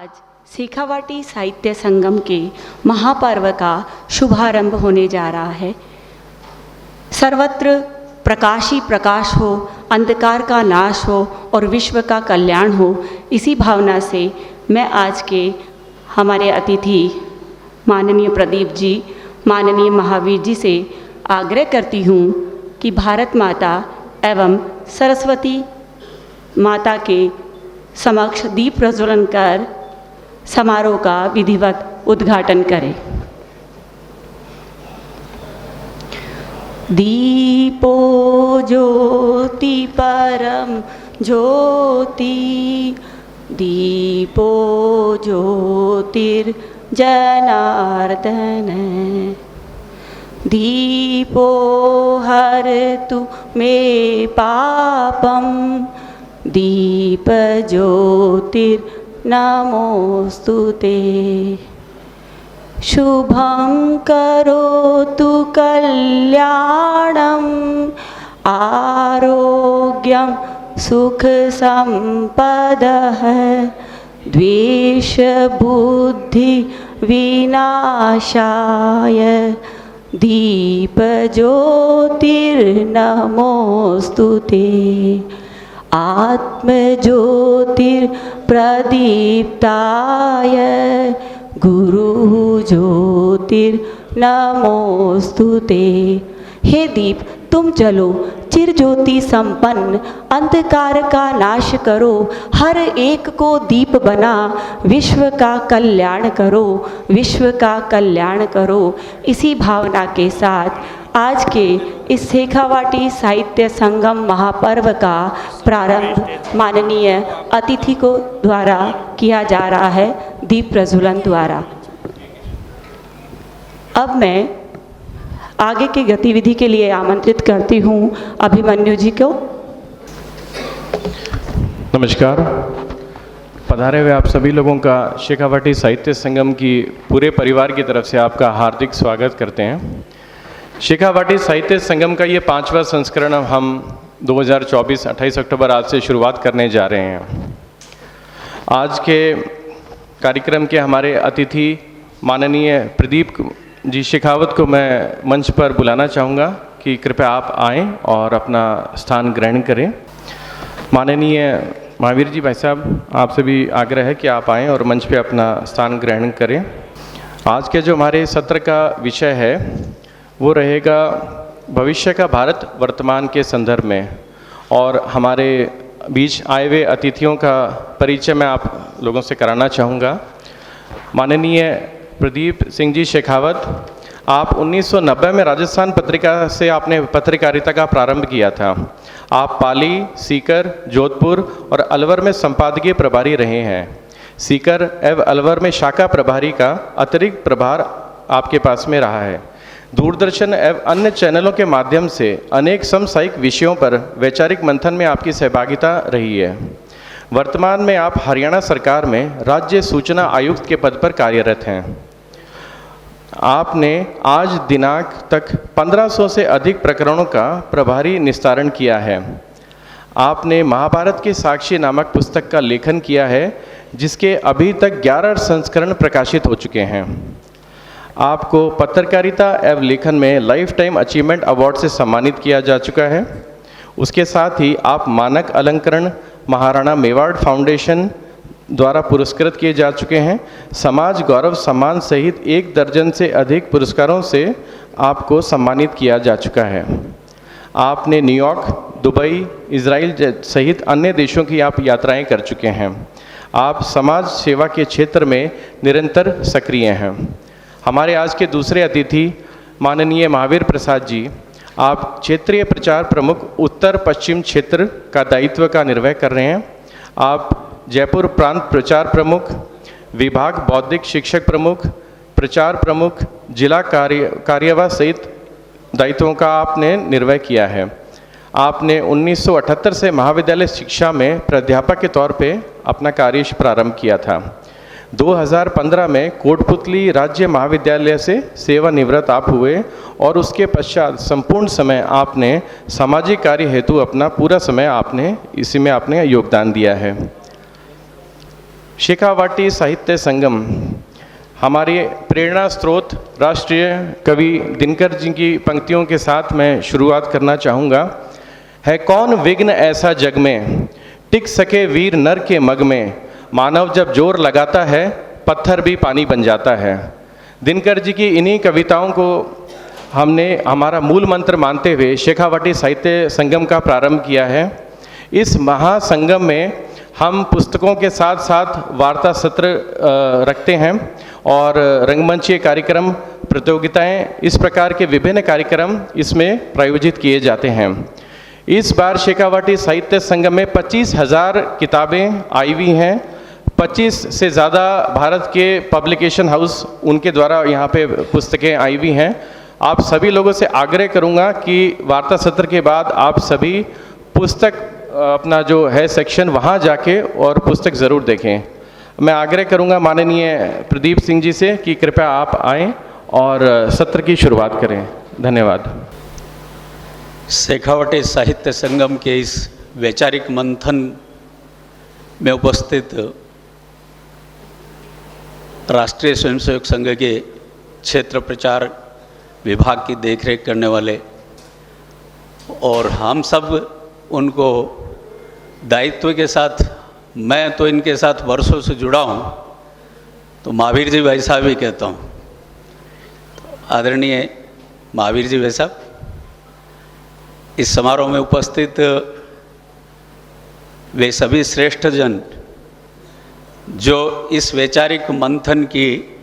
आज शेखावाटी साहित्य संगम के महापर्व का शुभारंभ होने जा रहा है। सर्वत्र प्रकाश ही प्रकाश हो, अंधकार का नाश हो और विश्व का कल्याण हो, इसी भावना से मैं आज के हमारे अतिथि माननीय प्रदीप जी, माननीय महावीर जी से आग्रह करती हूँ कि भारत माता एवं सरस्वती माता के समक्ष दीप प्रज्वलन कर समारोह का विधिवत उद्घाटन करें। दीपो ज्योति परम ज्योति, दीपो ज्योतिर्जनार्दन, दीपो हरतु मे पापम, दीप ज्योतिर्नमोस्तुते। शुभं करोतु कल्याणं, आरोग्यं सुख संपदः, द्वेष बुद्धि विनाशाय, दीप ज्योतिर्नमोस्तुते। आत्म ज्योतिर्प्रदीप्ताय, गुरु ज्योतिर्नमोस्तुते। हे दीप, तुम जलो, चिर ज्योति संपन्न, अंधकार का नाश करो, हर एक को दीप बना, विश्व का कल्याण करो, विश्व का कल्याण करो। इसी भावना के साथ आज के इस शेखावाटी साहित्य संगम महापर्व का प्रारंभ माननीय अतिथि को द्वारा किया जा रहा है, दीप प्रज्वलन द्वारा। अब मैं आगे की गतिविधि के लिए आमंत्रित करती हूँ अभिमन्यु जी को। नमस्कार। पधारे हुए आप सभी लोगों का शेखावाटी साहित्य संगम की पूरे परिवार की तरफ से आपका हार्दिक स्वागत करते हैं। शेखावाटी साहित्य संगम का ये 5वां संस्करण हम 2024 28 अक्टूबर आज से शुरुआत करने जा रहे हैं। आज के कार्यक्रम के हमारे अतिथि माननीय प्रदीप जी शेखावत को मैं मंच पर बुलाना चाहूँगा कि कृपया आप आएँ और अपना स्थान ग्रहण करें। माननीय महावीर जी भाई साहब, आपसे भी आग्रह है कि आप आएँ और मंच पे अपना स्थान ग्रहण करें। आज के जो हमारे सत्र का विषय है वो रहेगा भविष्य का भारत वर्तमान के संदर्भ में, और हमारे बीच आए हुए अतिथियों का परिचय मैं आप लोगों से कराना चाहूँगा। माननीय प्रदीप सिंह जी शेखावत, आप 1990 में राजस्थान पत्रिका से आपने पत्रकारिता का प्रारंभ किया था। आप पाली, सीकर, जोधपुर और अलवर में संपादकीय प्रभारी रहे हैं। सीकर एवं अलवर में शाखा प्रभारी का अतिरिक्त प्रभार आपके पास में रहा है। दूरदर्शन एवं अन्य चैनलों के माध्यम से अनेक समसामयिक विषयों पर वैचारिक मंथन में आपकी सहभागिता रही है। वर्तमान में आप हरियाणा सरकार में राज्य सूचना आयुक्त के पद पर कार्यरत हैं। आपने आज दिनांक तक 1500 से अधिक प्रकरणों का प्रभारी निस्तारण किया है। आपने महाभारत के साक्षी नामक पुस्तक का लेखन किया है, जिसके अभी तक 11 संस्करण प्रकाशित हो चुके हैं। आपको पत्रकारिता एवं लेखन में लाइफ टाइम अचीवमेंट अवार्ड से सम्मानित किया जा चुका है। उसके साथ ही आप मानक अलंकरण महाराणा मेवाड़ फाउंडेशन द्वारा पुरस्कृत किए जा चुके हैं। समाज गौरव सम्मान सहित 1 दर्जन से अधिक पुरस्कारों से आपको सम्मानित किया जा चुका है। आपने न्यूयॉर्क, दुबई, इजराइल सहित अन्य देशों की आप यात्राएं कर चुके हैं। आप समाज सेवा के क्षेत्र में निरंतर सक्रिय हैं। हमारे आज के दूसरे अतिथि माननीय महावीर प्रसाद जी, आप क्षेत्रीय प्रचार प्रमुख उत्तर पश्चिम क्षेत्र का दायित्व का निर्वह कर रहे हैं। आप जयपुर प्रांत प्रचार प्रमुख, विभाग बौद्धिक शिक्षक प्रमुख, प्रचार प्रमुख, जिला कार्यवाह सहित दायित्वों का आपने निर्वह किया है। आपने 1978 से महाविद्यालय शिक्षा में प्राध्यापक के तौर पे अपना कार्य प्रारंभ किया था। 2015 में कोटपुतली राज्य महाविद्यालय से सेवानिवृत्त आप हुए और उसके पश्चात संपूर्ण समय आपने सामाजिक कार्य हेतु अपना पूरा समय आपने इसी में आपने योगदान दिया है। शेखावाटी साहित्य संगम हमारे प्रेरणा स्रोत राष्ट्रीय कवि दिनकर जी की पंक्तियों के साथ मैं शुरुआत करना चाहूँगा। है कौन विघ्न ऐसा जग में, टिक सके वीर नर के मग में, मानव जब जोर लगाता है पत्थर भी पानी बन जाता है। दिनकर जी की इन्हीं कविताओं को हमने हमारा मूल मंत्र मानते हुए शेखावाटी साहित्य संगम का प्रारंभ किया है। इस महासंगम में हम पुस्तकों के साथ साथ वार्ता सत्र रखते हैं और रंगमंचीय कार्यक्रम, प्रतियोगिताएं, इस प्रकार के विभिन्न कार्यक्रम इसमें प्रायोजित किए जाते हैं। इस बार शेखावाटी साहित्य संगम में 25,000 किताबें आई हुई हैं। 25 से ज़्यादा भारत के पब्लिकेशन हाउस उनके द्वारा यहाँ पे पुस्तकें आई हुई हैं। आप सभी लोगों से आग्रह करूँगा कि वार्ता सत्र के बाद आप सभी पुस्तक अपना जो है सेक्शन वहाँ जाके और पुस्तक ज़रूर देखें। मैं आग्रह करूँगा माननीय प्रदीप सिंह जी से कि कृपया आप आएँ और सत्र की शुरुआत करें। धन्यवाद। शेखावाटी साहित्य संगम के इस वैचारिक मंथन में उपस्थित राष्ट्रीय स्वयंसेवक संघ के क्षेत्र प्रचार विभाग की देखरेख करने वाले और हम सब उनको दायित्व के साथ, मैं तो इनके साथ वर्षों से जुड़ा हूँ, तो महावीर जी भाई साहब ही कहता हूँ। आदरणीय महावीर जी भाई साहब, इस समारोह में उपस्थित वे सभी श्रेष्ठ जन जो इस वैचारिक मंथन की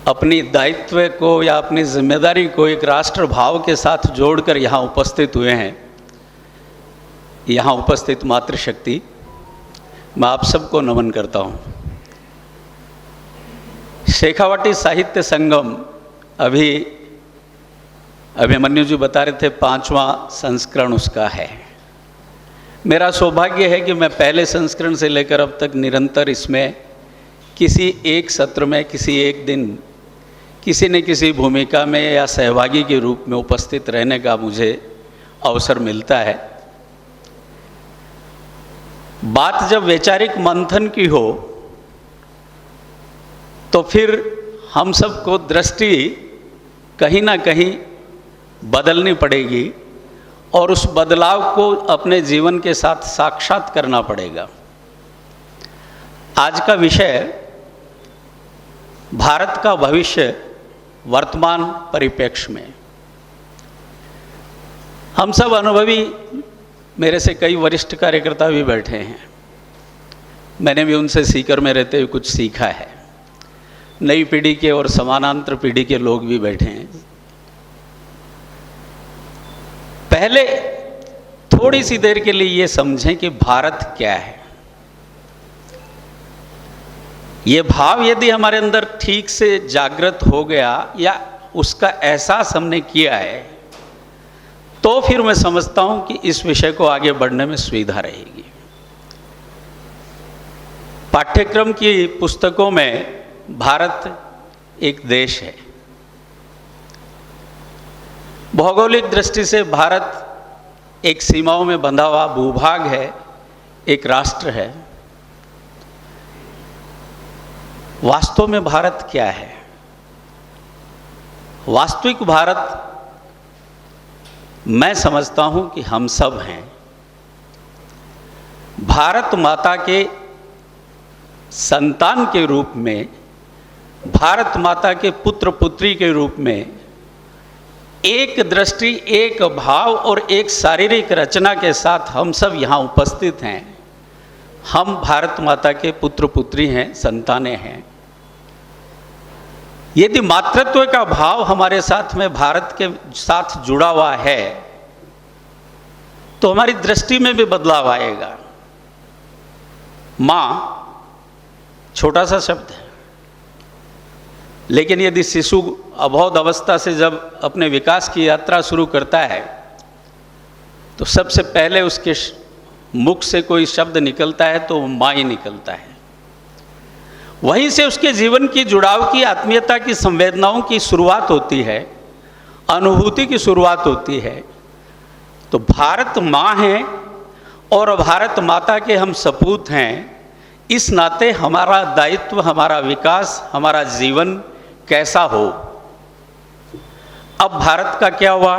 अपनी दायित्व को या अपनी जिम्मेदारी को एक राष्ट्र भाव के साथ जोड़कर यहाँ उपस्थित हुए हैं, यहाँ उपस्थित मातृशक्ति, मैं आप सबको नमन करता हूँ। शेखावाटी साहित्य संगम अभी अभिमन्यु जी बता रहे थे 5वां संस्करण उसका है। मेरा सौभाग्य है कि मैं पहले संस्करण से लेकर अब तक निरंतर इसमें किसी एक सत्र में, किसी एक दिन, किसी न किसी भूमिका में या सहभागी के रूप में उपस्थित रहने का मुझे अवसर मिलता है। बात जब वैचारिक मंथन की हो तो फिर हम सबको दृष्टि कहीं ना कहीं बदलनी पड़ेगी और उस बदलाव को अपने जीवन के साथ साक्षात करना पड़ेगा। आज का विषय भारत का भविष्य वर्तमान परिप्रेक्ष्य में। हम सब अनुभवी, मेरे से कई वरिष्ठ कार्यकर्ता भी बैठे हैं, मैंने भी उनसे सीकर में रहते हुए कुछ सीखा है। नई पीढ़ी के और समानांतर पीढ़ी के लोग भी बैठे हैं। पहले थोड़ी सी देर के लिए ये समझें कि भारत क्या है। ये भाव यदि हमारे अंदर ठीक से जागृत हो गया या उसका एहसास हमने किया है तो फिर मैं समझता हूं कि इस विषय को आगे बढ़ने में सुविधा रहेगी। पाठ्यक्रम की पुस्तकों में भारत एक देश है। भौगोलिक दृष्टि से भारत एक सीमाओं में बंधा हुआ भूभाग है, एक राष्ट्र है। वास्तव में भारत क्या है? वास्तविक भारत मैं समझता हूं कि हम सब हैं। भारत माता के संतान के रूप में, भारत माता के पुत्र पुत्री के रूप में एक दृष्टि, एक भाव और एक शारीरिक रचना के साथ हम सब यहाँ उपस्थित हैं। हम भारत माता के पुत्र पुत्री हैं, संतानें हैं। यदि मातृत्व का भाव हमारे साथ में भारत के साथ जुड़ा हुआ है तो हमारी दृष्टि में भी बदलाव आएगा। मां छोटा सा शब्द है, लेकिन यदि शिशु अबोध अवस्था से जब अपने विकास की यात्रा शुरू करता है तो सबसे पहले उसके मुख से कोई शब्द निकलता है तो मां ही निकलता है। वहीं से उसके जीवन की जुड़ाव की, आत्मीयता की, संवेदनाओं की शुरुआत होती है, अनुभूति की शुरुआत होती है। तो भारत माँ है और भारत माता के हम सपूत हैं, इस नाते हमारा दायित्व, हमारा विकास, हमारा जीवन कैसा हो। अब भारत का क्या हुआ?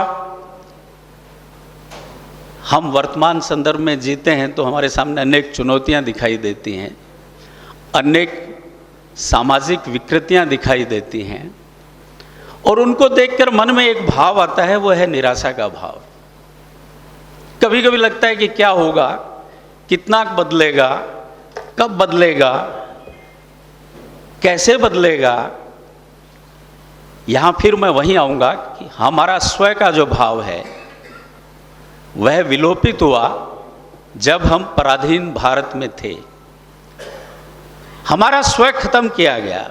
हम वर्तमान संदर्भ में जीते हैं तो हमारे सामने अनेक चुनौतियां दिखाई देती हैं, अनेक सामाजिक विकृतियां दिखाई देती हैं, और उनको देखकर मन में एक भाव आता है, वो है निराशा का भाव। कभी कभी लगता है कि क्या होगा, कितना बदलेगा, कब बदलेगा, कैसे बदलेगा। यहां फिर मैं वहीं आऊंगा कि हमारा स्वयं का जो भाव है वह विलोपित हुआ जब हम पराधीन भारत में थे। हमारा स्वयं खत्म किया गया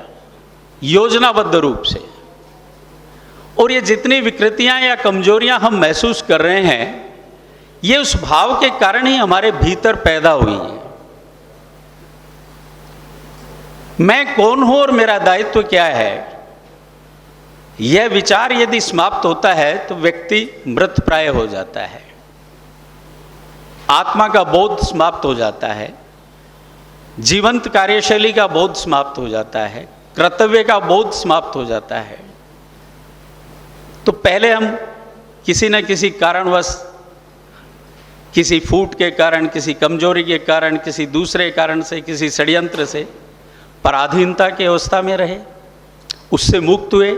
योजनाबद्ध रूप से, और ये जितनी विकृतियां या कमजोरियां हम महसूस कर रहे हैं, ये उस भाव के कारण ही हमारे भीतर पैदा हुई हैं। मैं कौन हूं और मेरा दायित्व क्या है, यह विचार यदि समाप्त होता है तो व्यक्ति मृतप्राय हो जाता है, आत्मा का बोध समाप्त हो जाता है, जीवंत कार्यशैली का बोध समाप्त हो जाता है, कर्तव्य का बोध समाप्त हो जाता है। तो पहले हम किसी न किसी कारणवश, किसी फूट के कारण, किसी कमजोरी के कारण, किसी दूसरे कारण से, किसी षड्यंत्र से पराधीनता की अवस्था में रहे, उससे मुक्त हुए,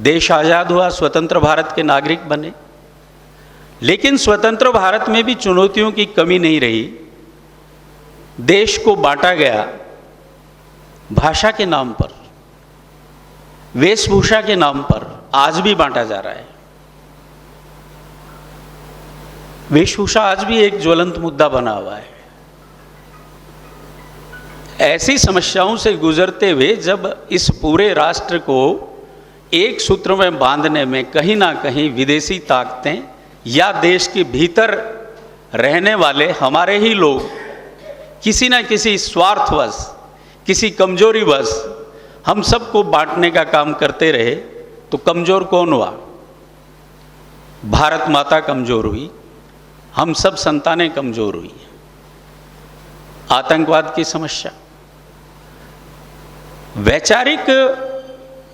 देश आज़ाद हुआ, स्वतंत्र भारत के नागरिक बने। लेकिन स्वतंत्र भारत में भी चुनौतियों की कमी नहीं रही। देश को बांटा गया भाषा के नाम पर, वेशभूषा के नाम पर, आज भी बांटा जा रहा है। वेशभूषा आज भी एक ज्वलंत मुद्दा बना हुआ है। ऐसी समस्याओं से गुजरते हुए जब इस पूरे राष्ट्र को एक सूत्र में बांधने में कहीं ना कहीं विदेशी ताकतें या देश के भीतर रहने वाले हमारे ही लोग किसी न किसी स्वार्थवश, किसी कमजोरीवश हम सबको बांटने का काम करते रहे, तो कमजोर कौन हुआ? भारत माता कमजोर हुई, हम सब संतानें कमजोर हुई। आतंकवाद की समस्या, वैचारिक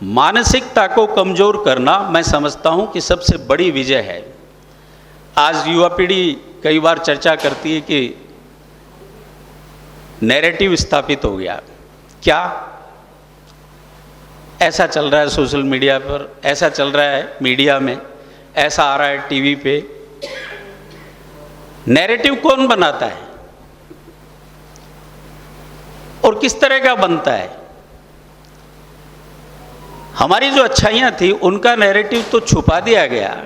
मानसिकता को कमजोर करना, मैं समझता हूं कि सबसे बड़ी विजय है। आज युवा पीढ़ी कई बार चर्चा करती है कि नैरेटिव स्थापित हो गया। क्या? ऐसा चल रहा है सोशल मीडिया पर, ऐसा चल रहा है मीडिया में, ऐसा आ रहा है टीवी पे। नैरेटिव कौन बनाता है और किस तरह का बनता है? हमारी जो अच्छाइयाँ थी उनका नैरेटिव तो छुपा दिया गया,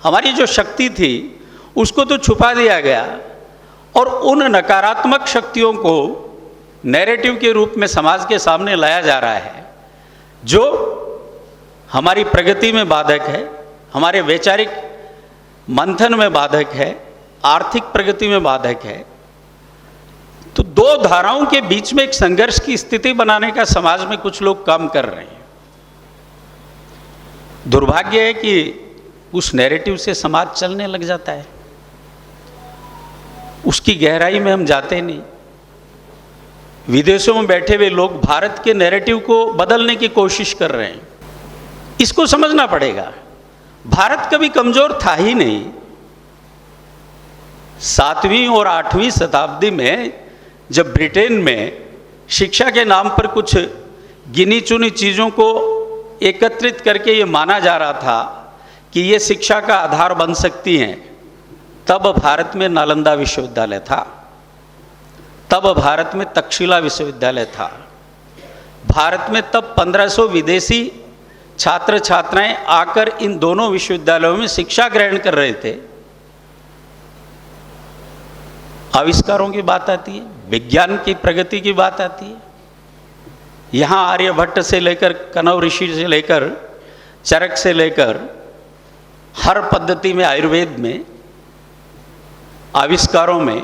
हमारी जो शक्ति थी उसको तो छुपा दिया गया, और उन नकारात्मक शक्तियों को नैरेटिव के रूप में समाज के सामने लाया जा रहा है, जो हमारी प्रगति में बाधक है, हमारे वैचारिक मंथन में बाधक है, आर्थिक प्रगति में बाधक है। तो दो धाराओं के बीच में एक संघर्ष की स्थिति बनाने का समाज में कुछ लोग काम कर रहे हैं। दुर्भाग्य है कि उस नैरेटिव से समाज चलने लग जाता है, उसकी गहराई में हम जाते नहीं। विदेशों में बैठे हुए लोग भारत के नैरेटिव को बदलने की कोशिश कर रहे हैं। इसको समझना पड़ेगा, भारत कभी कमजोर था ही नहीं। 7वीं और 8वीं शताब्दी में जब ब्रिटेन में शिक्षा के नाम पर कुछ गिनी चुनी चीज़ों को एकत्रित करके ये माना जा रहा था कि ये शिक्षा का आधार बन सकती हैं, तब भारत में नालंदा विश्वविद्यालय था, तब भारत में तक्षशिला विश्वविद्यालय था, भारत में तब 1500 विदेशी छात्र छात्राएं आकर इन दोनों विश्वविद्यालयों में शिक्षा ग्रहण कर रहे थे। आविष्कारों की बात आती है, विज्ञान की प्रगति की बात आती है। यहाँ आर्यभट्ट से लेकर कनव ऋषि से लेकर चरक से लेकर हर पद्धति में, आयुर्वेद में, आविष्कारों में,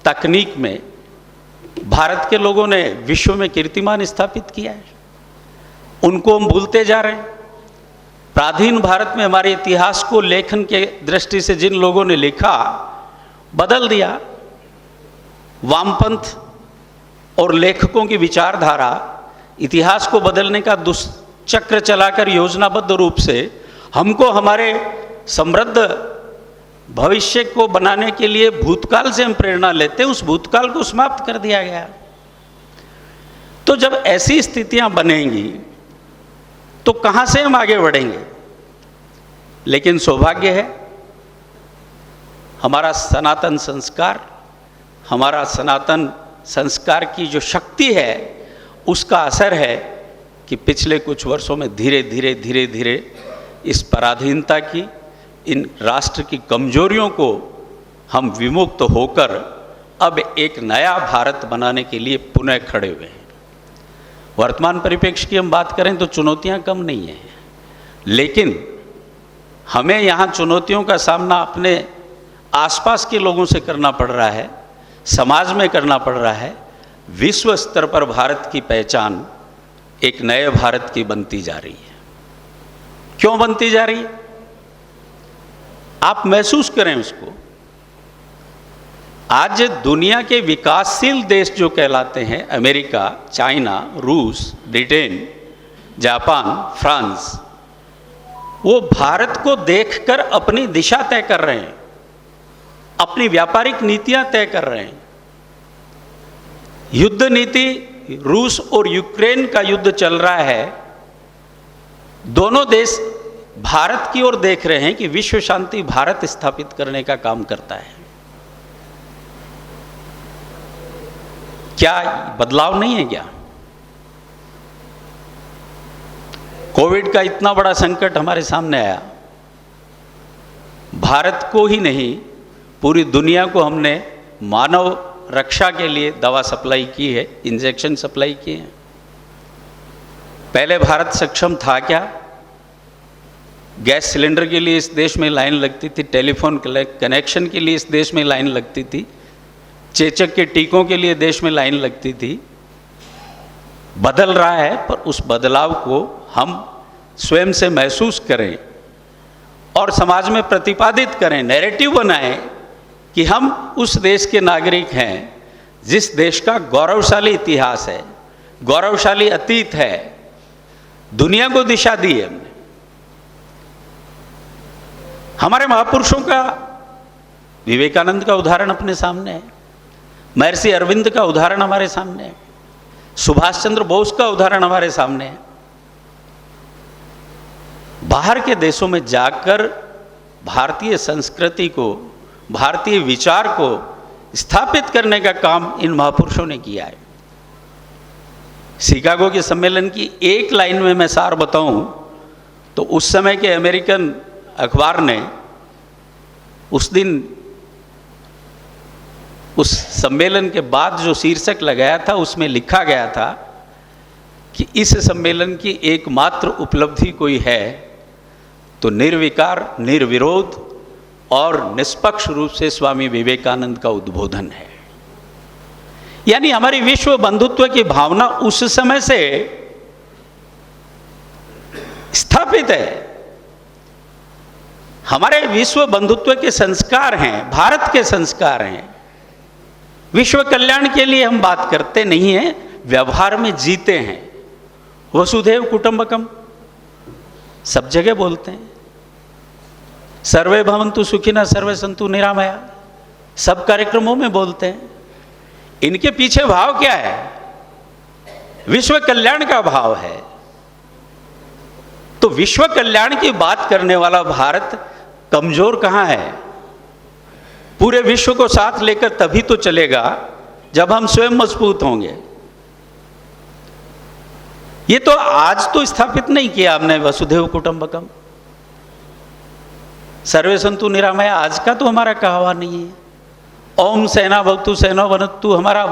तकनीक में भारत के लोगों ने विश्व में कीर्तिमान स्थापित किया है। उनको हम भूलते जा रहे हैं। प्राचीन भारत में हमारे इतिहास को लेखन के दृष्टि से जिन लोगों ने लिखा, बदल दिया। वामपंथ और लेखकों की विचारधारा इतिहास को बदलने का दुष्चक्र चलाकर योजनाबद्ध रूप से हमको हमारे समृद्ध भविष्य को बनाने के लिए भूतकाल से हम प्रेरणा लेते हैं, उस भूतकाल को समाप्त कर दिया गया। तो जब ऐसी स्थितियां बनेंगी तो कहां से हम आगे बढ़ेंगे? लेकिन सौभाग्य है, हमारा सनातन संस्कार, हमारा सनातन संस्कार की जो शक्ति है उसका असर है कि पिछले कुछ वर्षों में धीरे धीरे इस पराधीनता की, इन राष्ट्र की कमजोरियों को हम विमुक्त होकर अब एक नया भारत बनाने के लिए पुनः खड़े हुए हैं। वर्तमान परिप्रेक्ष्य की हम बात करें तो चुनौतियां कम नहीं हैं, लेकिन हमें यहाँ चुनौतियों का सामना अपने आसपास के लोगों से करना पड़ रहा है, समाज में करना पड़ रहा है। विश्व स्तर पर भारत की पहचान एक नए भारत की बनती जा रही है। क्यों बनती जा रही है? आप महसूस करें उसको। आज दुनिया के विकासशील देश जो कहलाते हैं, अमेरिका, चाइना, रूस, ब्रिटेन, जापान, फ्रांस, वो भारत को देखकर अपनी दिशा तय कर रहे हैं, अपनी व्यापारिक नीतियां तय कर रहे हैं। युद्ध नीति, रूस और यूक्रेन का युद्ध चल रहा है, दोनों देश भारत की ओर देख रहे हैं कि विश्व शांति भारत स्थापित करने का काम करता है। क्या बदलाव नहीं है क्या? कोविड का इतना बड़ा संकट हमारे सामने आया, भारत को ही नहीं पूरी दुनिया को हमने मानव रक्षा के लिए दवा सप्लाई की है, इंजेक्शन सप्लाई किए हैं। पहले भारत सक्षम था क्या? गैस सिलेंडर के लिए इस देश में लाइन लगती थी, टेलीफोन कनेक्शन के लिए इस देश में लाइन लगती थी, चेचक के टीकों के लिए देश में लाइन लगती थी। बदल रहा है, पर उस बदलाव को हम स्वयं से महसूस करें और समाज में प्रतिपादित करें, नैरेटिव बनाएं कि हम उस देश के नागरिक हैं जिस देश का गौरवशाली इतिहास है, गौरवशाली अतीत है, दुनिया को दिशा दी है हमने। हमारे महापुरुषों का, विवेकानंद का उदाहरण अपने सामने है, महर्षि अरविंद का उदाहरण हमारे सामने है, सुभाष चंद्र बोस का उदाहरण हमारे सामने है। बाहर के देशों में जाकर भारतीय संस्कृति को, भारतीय विचार को स्थापित करने का काम इन महापुरुषों ने किया है। शिकागो के सम्मेलन की एक लाइन में मैं सार बताऊं तो उस समय के अमेरिकन अखबार ने उस दिन उस सम्मेलन के बाद जो शीर्षक लगाया था उसमें लिखा गया था कि इस सम्मेलन की एकमात्र उपलब्धि कोई है तो निर्विकार, निर्विरोध और निष्पक्ष रूप से स्वामी विवेकानंद का उद्बोधन है। यानी हमारी विश्व बंधुत्व की भावना उस समय से स्थापित है। हमारे विश्व बंधुत्व के संस्कार हैं, भारत के संस्कार हैं। विश्व कल्याण के लिए हम बात करते नहीं हैं, व्यवहार में जीते हैं। वसुधैव कुटुंबकम सब जगह बोलते हैं, सर्वे भवन्तु सुखिनः सर्वे सन्तु निरामया सब कार्यक्रमों में बोलते हैं। इनके पीछे भाव क्या है? विश्व कल्याण का भाव है। तो विश्व कल्याण की बात करने वाला भारत कमजोर कहां है? पूरे विश्व को साथ लेकर तभी तो चलेगा जब हम स्वयं मजबूत होंगे। ये तो आज तो स्थापित नहीं किया हमने वसुधैव कुटुंबकम, सर्वे सन्तु निरामया आज का तो हमारा कहावा नहीं है। ओम सेना भवतु सेनो वनतु हमारा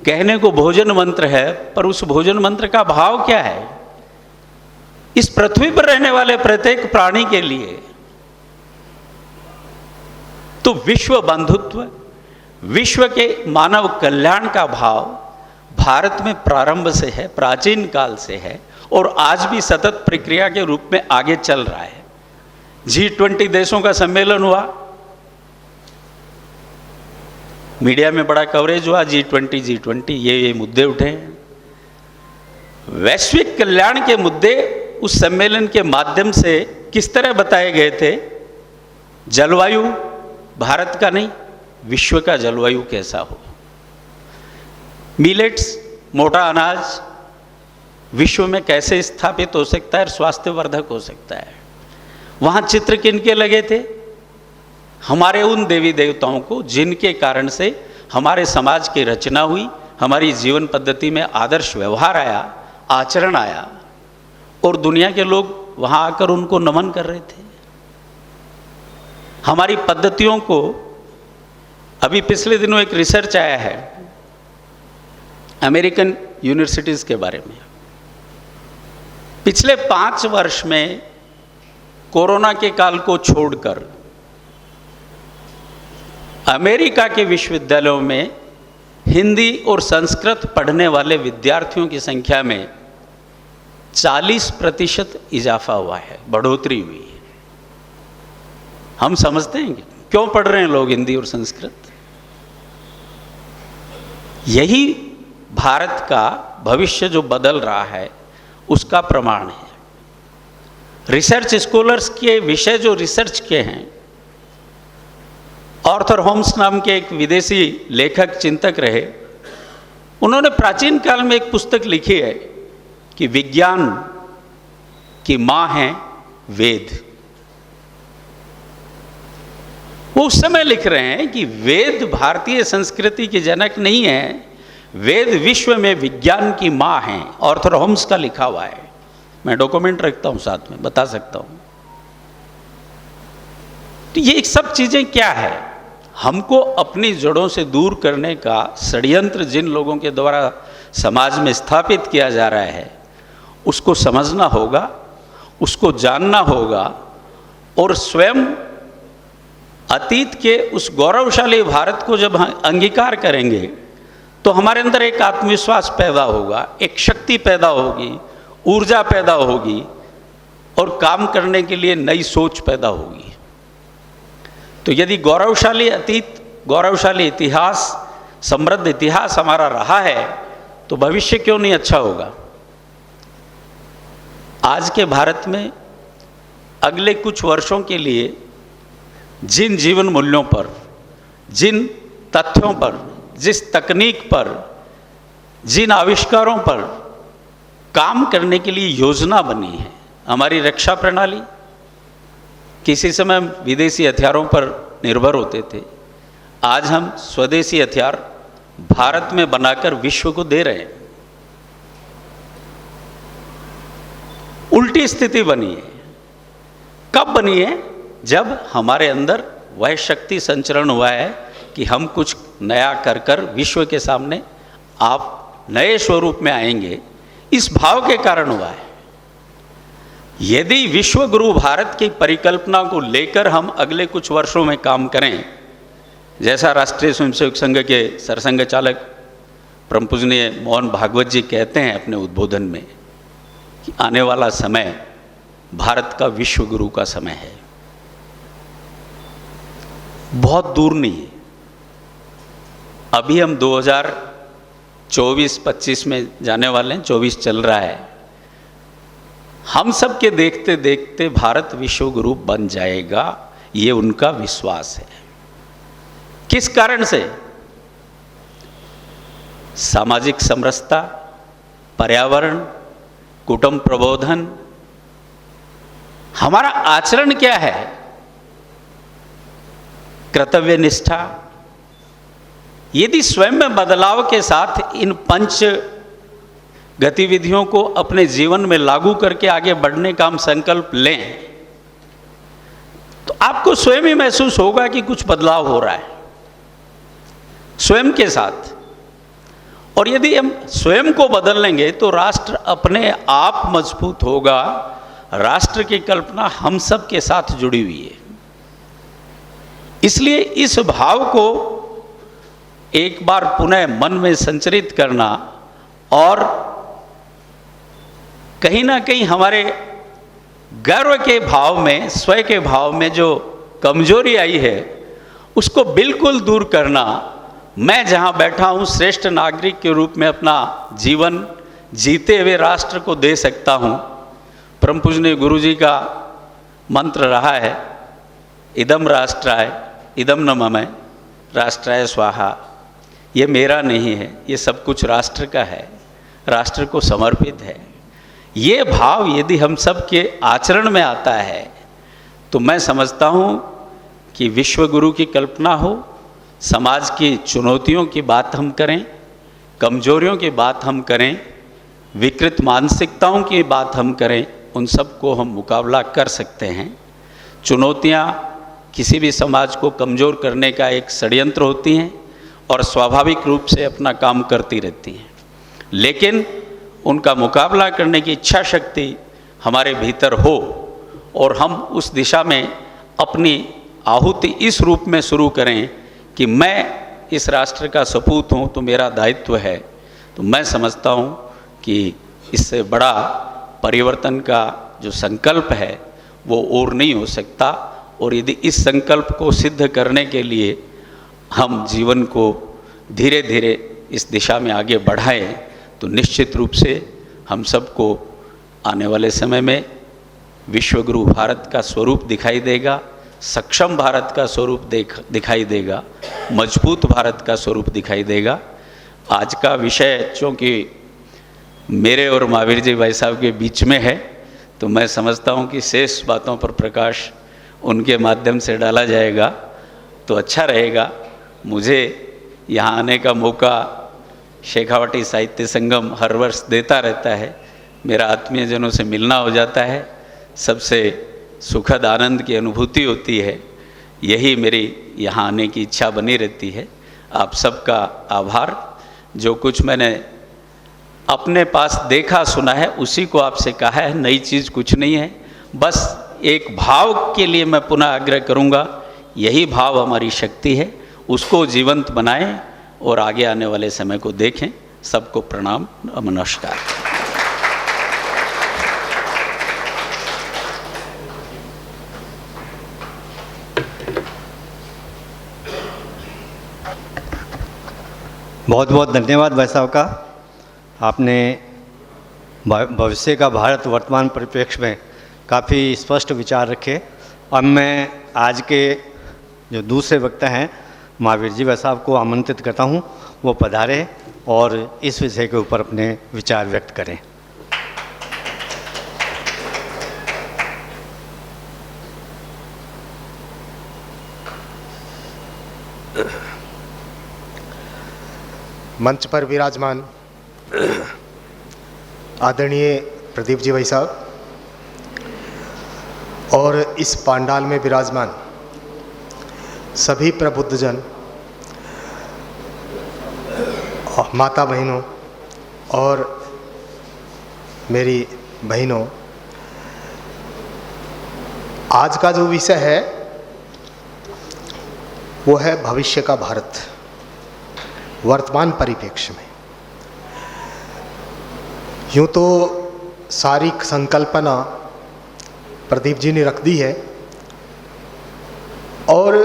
कहने को भोजन मंत्र है, पर उस भोजन मंत्र का भाव क्या है? इस पृथ्वी पर रहने वाले प्रत्येक प्राणी के लिए। तो विश्व बंधुत्व, विश्व के मानव कल्याण का भाव भारत में प्रारंभ से है, प्राचीन काल से है और आज भी सतत प्रक्रिया के रूप में आगे चल रहा है। G20 देशों का सम्मेलन हुआ, मीडिया में बड़ा कवरेज हुआ, G20 ये मुद्दे उठे हैं। वैश्विक कल्याण के मुद्दे उस सम्मेलन के माध्यम से किस तरह बताए गए थे? जलवायु भारत का नहीं, विश्व का जलवायु कैसा हो, मिलेट्स मोटा अनाज विश्व में कैसे स्थापित हो सकता है और स्वास्थ्यवर्धक हो सकता है। वहाँ चित्र किनके लगे थे? हमारे उन देवी देवताओं को जिनके कारण से हमारे समाज की रचना हुई, हमारी जीवन पद्धति में आदर्श व्यवहार आया, आचरण आया, और दुनिया के लोग वहाँ आकर उनको नमन कर रहे थे। हमारी पद्धतियों को, अभी पिछले दिनों एक रिसर्च आया है अमेरिकन यूनिवर्सिटीज़ के बारे में। पिछले 5 वर्ष में कोरोना के काल को छोड़कर अमेरिका के विश्वविद्यालयों में हिंदी और संस्कृत पढ़ने वाले विद्यार्थियों की संख्या में 40% इजाफा हुआ है, बढ़ोतरी हुई है। हम समझते हैं कि क्यों पढ़ रहे हैं लोग हिंदी और संस्कृत? यही भारत का भविष्य जो बदल रहा है उसका प्रमाण है। रिसर्च स्कॉलर्स के विषय जो रिसर्च के हैं, आर्थर होम्स नाम के एक विदेशी लेखक चिंतक रहे, उन्होंने प्राचीन काल में एक पुस्तक लिखी है कि विज्ञान की मां है वेद। वो उस समय लिख रहे हैं कि वेद भारतीय संस्कृति की जनक नहीं है, वेद विश्व में विज्ञान की मां है। आर्थर होम्स का लिखा हुआ है, मैं डॉक्यूमेंट रखता हूं साथ में, बता सकता हूं। तो ये सब चीजें क्या है? हमको अपनी जड़ों से दूर करने का षड्यंत्र जिन लोगों के द्वारा समाज में स्थापित किया जा रहा है, उसको समझना होगा, उसको जानना होगा, और स्वयं अतीत के उस गौरवशाली भारत को जब हम अंगीकार करेंगे तो हमारे अंदर एक आत्मविश्वास पैदा होगा, एक शक्ति पैदा होगी, ऊर्जा पैदा होगी, और काम करने के लिए नई सोच पैदा होगी। तो यदि गौरवशाली अतीत, गौरवशाली इतिहास, समृद्ध इतिहास हमारा रहा है, तो भविष्य क्यों नहीं अच्छा होगा? आज के भारत में अगले कुछ वर्षों के लिए जिन जीवन मूल्यों पर, जिन तथ्यों पर, जिस तकनीक पर, जिन आविष्कारों पर काम करने के लिए योजना बनी है, हमारी रक्षा प्रणाली, किसी समय विदेशी हथियारों पर निर्भर होते थे, आज हम स्वदेशी हथियार भारत में बनाकर विश्व को दे रहे हैं। उल्टी स्थिति बनी है। कब बनी है? जब हमारे अंदर वह शक्ति संचरण हुआ है कि हम कुछ नया कर कर विश्व के सामने आप नए स्वरूप में आएंगे, इस भाव के कारण हुआ है। यदि विश्व गुरु भारत की परिकल्पना को लेकर हम अगले कुछ वर्षों में काम करें, जैसा राष्ट्रीय स्वयंसेवक संघ के सरसंघ चालक परम पूजनीय मोहन भागवत जी कहते हैं अपने उद्बोधन में कि आने वाला समय भारत का विश्व गुरु का समय है, बहुत दूर नहीं है। अभी हम 2024-25 में जाने वाले हैं, 24 चल रहा है। हम सब के देखते देखते भारत विश्व गुरु बन जाएगा, ये उनका विश्वास है। किस कारण से? सामाजिक समरसता, पर्यावरण, कुटुंब प्रबोधन, हमारा आचरण क्या है, कर्तव्य निष्ठा। यदि स्वयं में बदलाव के साथ इन 5 गतिविधियों को अपने जीवन में लागू करके आगे बढ़ने का हम संकल्प लें, तो आपको स्वयं ही महसूस होगा कि कुछ बदलाव हो रहा है स्वयं के साथ। और यदि हम स्वयं को बदल लेंगे तो राष्ट्र अपने आप मजबूत होगा। राष्ट्र की कल्पना हम सब के साथ जुड़ी हुई है। इसलिए इस भाव को एक बार पुनः मन में संचरित करना, और कहीं ना कहीं हमारे गर्व के भाव में, स्वयं के भाव में जो कमजोरी आई है, उसको बिल्कुल दूर करना मैं जहाँ बैठा हूँ श्रेष्ठ नागरिक के रूप में अपना जीवन जीते हुए राष्ट्र को दे सकता हूँ। परम पूजनीय गुरु जी का मंत्र रहा है, इदम राष्ट्राय इदम न मम राष्ट्राय स्वाहा। ये मेरा नहीं है, ये सब कुछ राष्ट्र का है, राष्ट्र को समर्पित है। ये भाव यदि हम सब के आचरण में आता है तो मैं समझता हूँ कि विश्व गुरु की कल्पना हो, समाज की चुनौतियों की बात हम करें, कमजोरियों की बात हम करें, विकृत मानसिकताओं की बात हम करें, उन सब को हम मुकाबला कर सकते हैं। चुनौतियाँ किसी भी समाज को कमज़ोर करने का एक षड्यंत्र होती हैं और स्वाभाविक रूप से अपना काम करती रहती हैं, लेकिन उनका मुकाबला करने की इच्छा शक्ति हमारे भीतर हो और हम उस दिशा में अपनी आहुति इस रूप में शुरू करें कि मैं इस राष्ट्र का सपूत हूँ तो मेरा दायित्व है, तो मैं समझता हूँ कि इससे बड़ा परिवर्तन का जो संकल्प है वो और नहीं हो सकता। और यदि इस संकल्प को सिद्ध करने के लिए हम जीवन को धीरे धीरे इस दिशा में आगे बढ़ाएं तो निश्चित रूप से हम सबको आने वाले समय में विश्वगुरु भारत का स्वरूप दिखाई देगा, सक्षम भारत का स्वरूप दिखाई देगा, मजबूत भारत का स्वरूप दिखाई देगा। आज का विषय चूँकि मेरे और महावीर जी भाई साहब के बीच में है तो मैं समझता हूँ कि शेष बातों पर प्रकाश उनके माध्यम से डाला जाएगा तो अच्छा रहेगा। मुझे यहाँ आने का मौका शेखावाटी साहित्य संगम हर वर्ष देता रहता है, मेरा आत्मीयजनों से मिलना हो जाता है, सबसे सुखद आनंद की अनुभूति होती है। यही मेरी यहाँ आने की इच्छा बनी रहती है। आप सबका आभार। जो कुछ मैंने अपने पास देखा सुना है उसी को आपसे कहा है, नई चीज़ कुछ नहीं है। बस एक भाव के लिए मैं पुनः आग्रह करूँगा, यही भाव हमारी शक्ति है, उसको जीवंत बनाएं और आगे आने वाले समय को देखें। सबको प्रणाम, नमस्कार। बहुत बहुत धन्यवाद भाई साहब का। आपने भविष्य का भारत वर्तमान परिप्रेक्ष्य में काफ़ी स्पष्ट विचार रखे। अब मैं आज के जो दूसरे वक्ता हैं महावीर जी भाई साहब को आमंत्रित करता हूं, वो पधारें और इस विषय के ऊपर अपने विचार व्यक्त करें। मंच पर विराजमान आदरणीय प्रदीप जी भाई साहब और इस पांडाल में विराजमान सभी प्रबुद्धजन, माता बहनों और मेरी बहनों, आज का जो विषय है वो है भविष्य का भारत वर्तमान परिप्रेक्ष्य में। यूँ तो सारी संकल्पना प्रदीप जी ने रख दी है और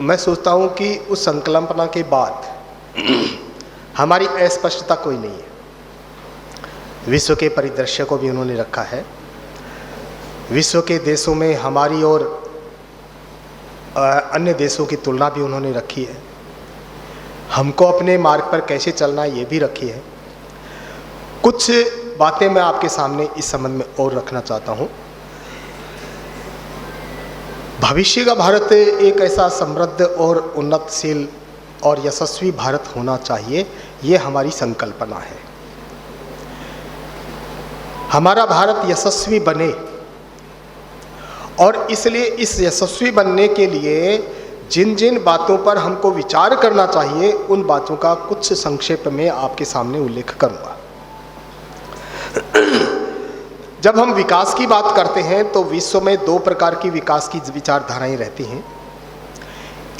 मैं सोचता हूँ कि उस संकल्पना के बाद हमारी अस्पष्टता कोई नहीं है। विश्व के परिदृश्य को भी उन्होंने रखा है, विश्व के देशों में हमारी और अन्य देशों की तुलना भी उन्होंने रखी है, हमको अपने मार्ग पर कैसे चलना है ये भी रखी है। कुछ बातें मैं आपके सामने इस संबंध में और रखना चाहता हूँ। भविष्य का भारत एक ऐसा समृद्ध और उन्नतशील और यशस्वी भारत होना चाहिए, ये हमारी संकल्पना है। हमारा भारत यशस्वी बने और इसलिए इस यशस्वी बनने के लिए जिन जिन बातों पर हमको विचार करना चाहिए उन बातों का कुछ संक्षेप में आपके सामने उल्लेख करूंगा। जब हम विकास की बात करते हैं तो विश्व में दो प्रकार की विकास की विचारधाराएं रहती हैं।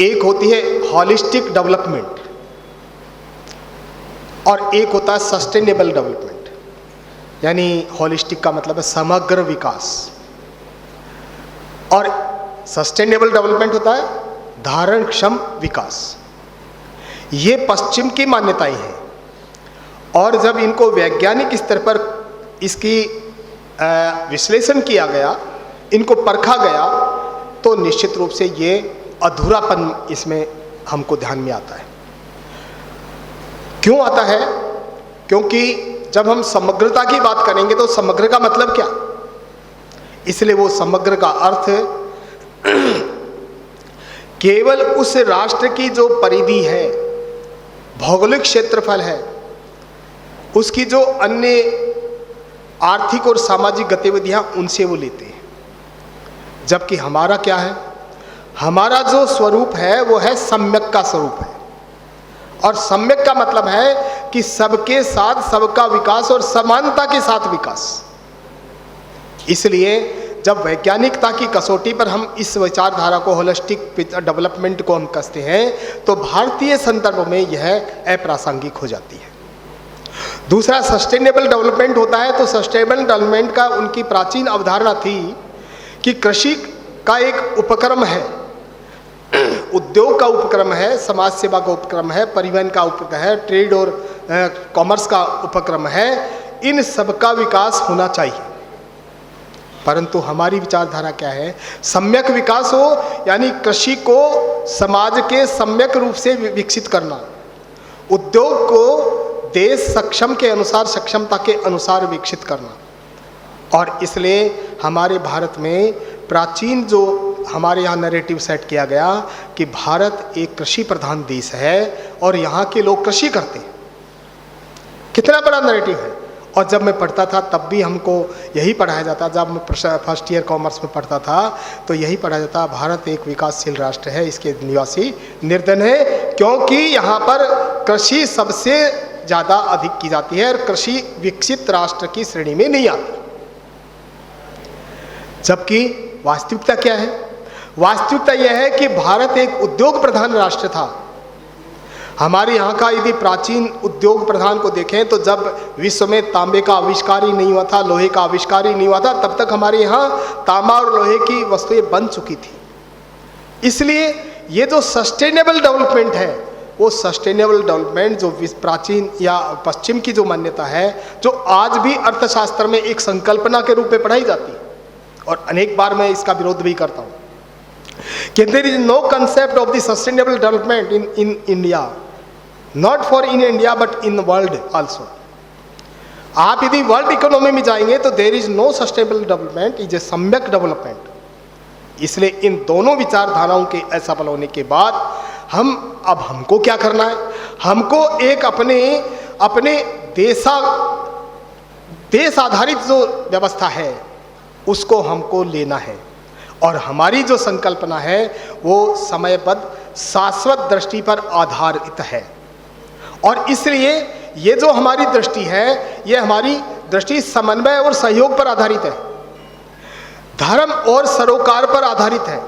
एक होती है हॉलिस्टिक डेवलपमेंट और एक होता है सस्टेनेबल डेवलपमेंट। यानी हॉलिस्टिक का मतलब है समग्र विकास और सस्टेनेबल डेवलपमेंट होता है धारणक्षम विकास। ये पश्चिम की मान्यताएं हैं, और जब इनको वैज्ञानिक स्तर पर इसकी विश्लेषण किया गया, इनको परखा गया, तो निश्चित रूप से ये अधूरापन इसमें हमको ध्यान में आता है। क्यों आता है? क्योंकि जब हम समग्रता की बात करेंगे तो समग्र का मतलब क्या? इसलिए वो समग्र का अर्थ केवल उस राष्ट्र की जो परिधि है, भौगोलिक क्षेत्रफल है, उसकी जो अन्य आर्थिक और सामाजिक गतिविधियां, उनसे वो लेते हैं। जबकि हमारा क्या है? हमारा जो स्वरूप है वो है सम्यक का स्वरूप है, और सम्यक का मतलब है कि सबके साथ सबका विकास और समानता के साथ विकास। इसलिए जब वैज्ञानिकता की कसौटी पर हम इस विचारधारा को, होलिस्टिक डेवलपमेंट को हम कसते हैं, तो भारतीय संदर्भ में यह अप्रासंगिक हो जाती है। दूसरा सस्टेनेबल डेवलपमेंट होता है, तो सस्टेनेबल डेवलपमेंट का उनकी प्राचीन अवधारणा थी कि कृषि का एक उपक्रम है, उद्योग का उपक्रम है, समाज सेवा का उपक्रम है, परिवहन का उपक्रम है, ट्रेड और कॉमर्स का उपक्रम है, इन सब का विकास होना चाहिए। परंतु हमारी विचारधारा क्या है? सम्यक विकास हो, यानी कृषि को समाज के सम्यक रूप से विकसित करना, उद्योग को देश सक्षम के अनुसार, सक्षमता के अनुसार विकसित करना। और इसलिए हमारे भारत में प्राचीन जो हमारे यहाँ नैरेटिव सेट किया गया कि भारत एक कृषि प्रधान देश है और यहाँ के लोग कृषि करते हैं, कितना बड़ा नैरेटिव है। और जब मैं पढ़ता था तब भी हमको यही पढ़ाया जाता, जब मैं फर्स्ट ईयर कॉमर्स में पढ़ता था तो यही पढ़ाया जाता, भारत एक विकासशील राष्ट्र है, इसके निवासी निर्धन है, क्योंकि यहाँ पर कृषि सबसे ज़्यादा अधिक की जाती है और कृषि विकसित राष्ट्र की श्रेणी में नहीं आती। जबकि वास्तविकता क्या है? वास्तविकता यह है कि भारत एक उद्योग प्रधान राष्ट्र था। हमारे यहाँ का यदि प्राचीन उद्योग प्रधान को देखें तो जब विश्व में तांबे का आविष्कार ही नहीं हुआ था, लोहे का आविष्कार ही नहीं हुआ था, तब तक हमारे यहाँ तांबा और लोहे की वस्तुएं बन चुकी थी। इसलिए ये जो सस्टेनेबल डेवलपमेंट है, वो सस्टेनेबल डेवलपमेंट जो प्राचीन या पश्चिम की जो मान्यता है, जो आज भी अर्थशास्त्र में एक संकल्पना के रूप में पढ़ाई जाती है, और अनेक बार मैं इसका विरोध भी करता हूँ कि there is no concept of the sustainable development in India, not for in India but in world also. आप यदि वर्ल्ड इकोनॉमी में जाएंगे तो there is no sustainable development, is a सम्यक डेवलपमेंट। इसलिए इन दोनों विचारधाराओं के असफल होने के बाद हमको क्या करना है? हमको एक अपने देश आधारित जो व्यवस्था है उसको हमको लेना है, और हमारी जो संकल्पना है वो समयबद्ध शाश्वत दृष्टि पर आधारित है। और इसलिए ये जो हमारी दृष्टि है, ये हमारी दृष्टि समन्वय और सहयोग पर आधारित है, धर्म और सरोकार पर आधारित है।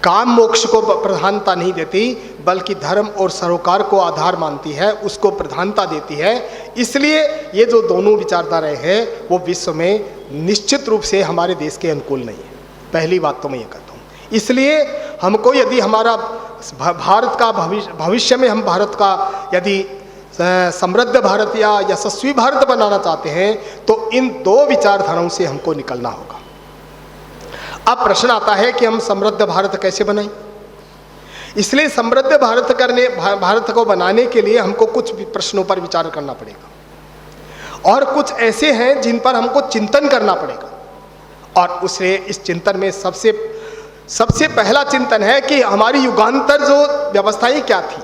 काम मोक्ष को प्रधानता नहीं देती, बल्कि धर्म और सरोकार को आधार मानती है, उसको प्रधानता देती है। इसलिए ये जो दोनों विचारधाराएं हैं वो विश्व में निश्चित रूप से हमारे देश के अनुकूल नहीं है। पहली बात तो मैं ये कहता हूँ। इसलिए हमको यदि हमारा भारत का भविष्य में हम भारत का यदि समृद्ध भारत या यशस्वी भारत बनाना चाहते हैं तो इन दो विचारधाराओं से हमको निकलना होगा। अब प्रश्न आता है कि हम समृद्ध भारत कैसे बनाएं? इसलिए समृद्ध भारत को बनाने के लिए हमको कुछ प्रश्नों पर विचार करना पड़ेगा, और कुछ ऐसे हैं जिन पर हमको चिंतन करना पड़ेगा। और उसे इस चिंतन में सबसे पहला चिंतन है कि हमारी युगांतर जो व्यवस्थाएं क्या थी,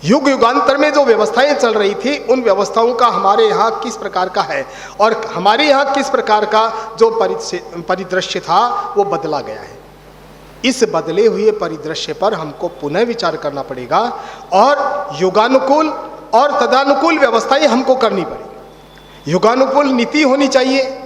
युगांतर में जो व्यवस्थाएं चल रही थी, उन व्यवस्थाओं का हमारे यहाँ किस प्रकार का है, और हमारे यहाँ किस प्रकार का जो परिदृश्य था वो बदला गया है। इस बदले हुए परिदृश्य पर हमको पुनः विचार करना पड़ेगा, और युगानुकूल और तदानुकूल व्यवस्थाएं हमको करनी पड़ेगी। युगानुकूल नीति होनी चाहिए,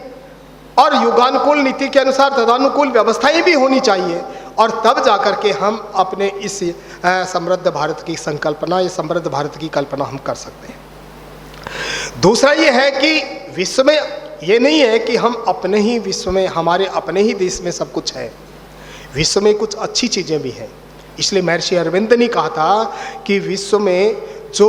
और युगानुकूल नीति के अनुसार तदानुकूल व्यवस्थाएं भी होनी चाहिए, और तब जाकर के हम अपने इस समृद्ध भारत की संकल्पना या समृद्ध भारत की कल्पना हम कर सकते हैं। दूसरा ये है कि विश्व में ये नहीं है कि हम अपने ही विश्व में, हमारे अपने ही देश में सब कुछ है। विश्व में कुछ अच्छी चीज़ें भी हैं, इसलिए महर्षि अरविंद ने कहा था कि विश्व में जो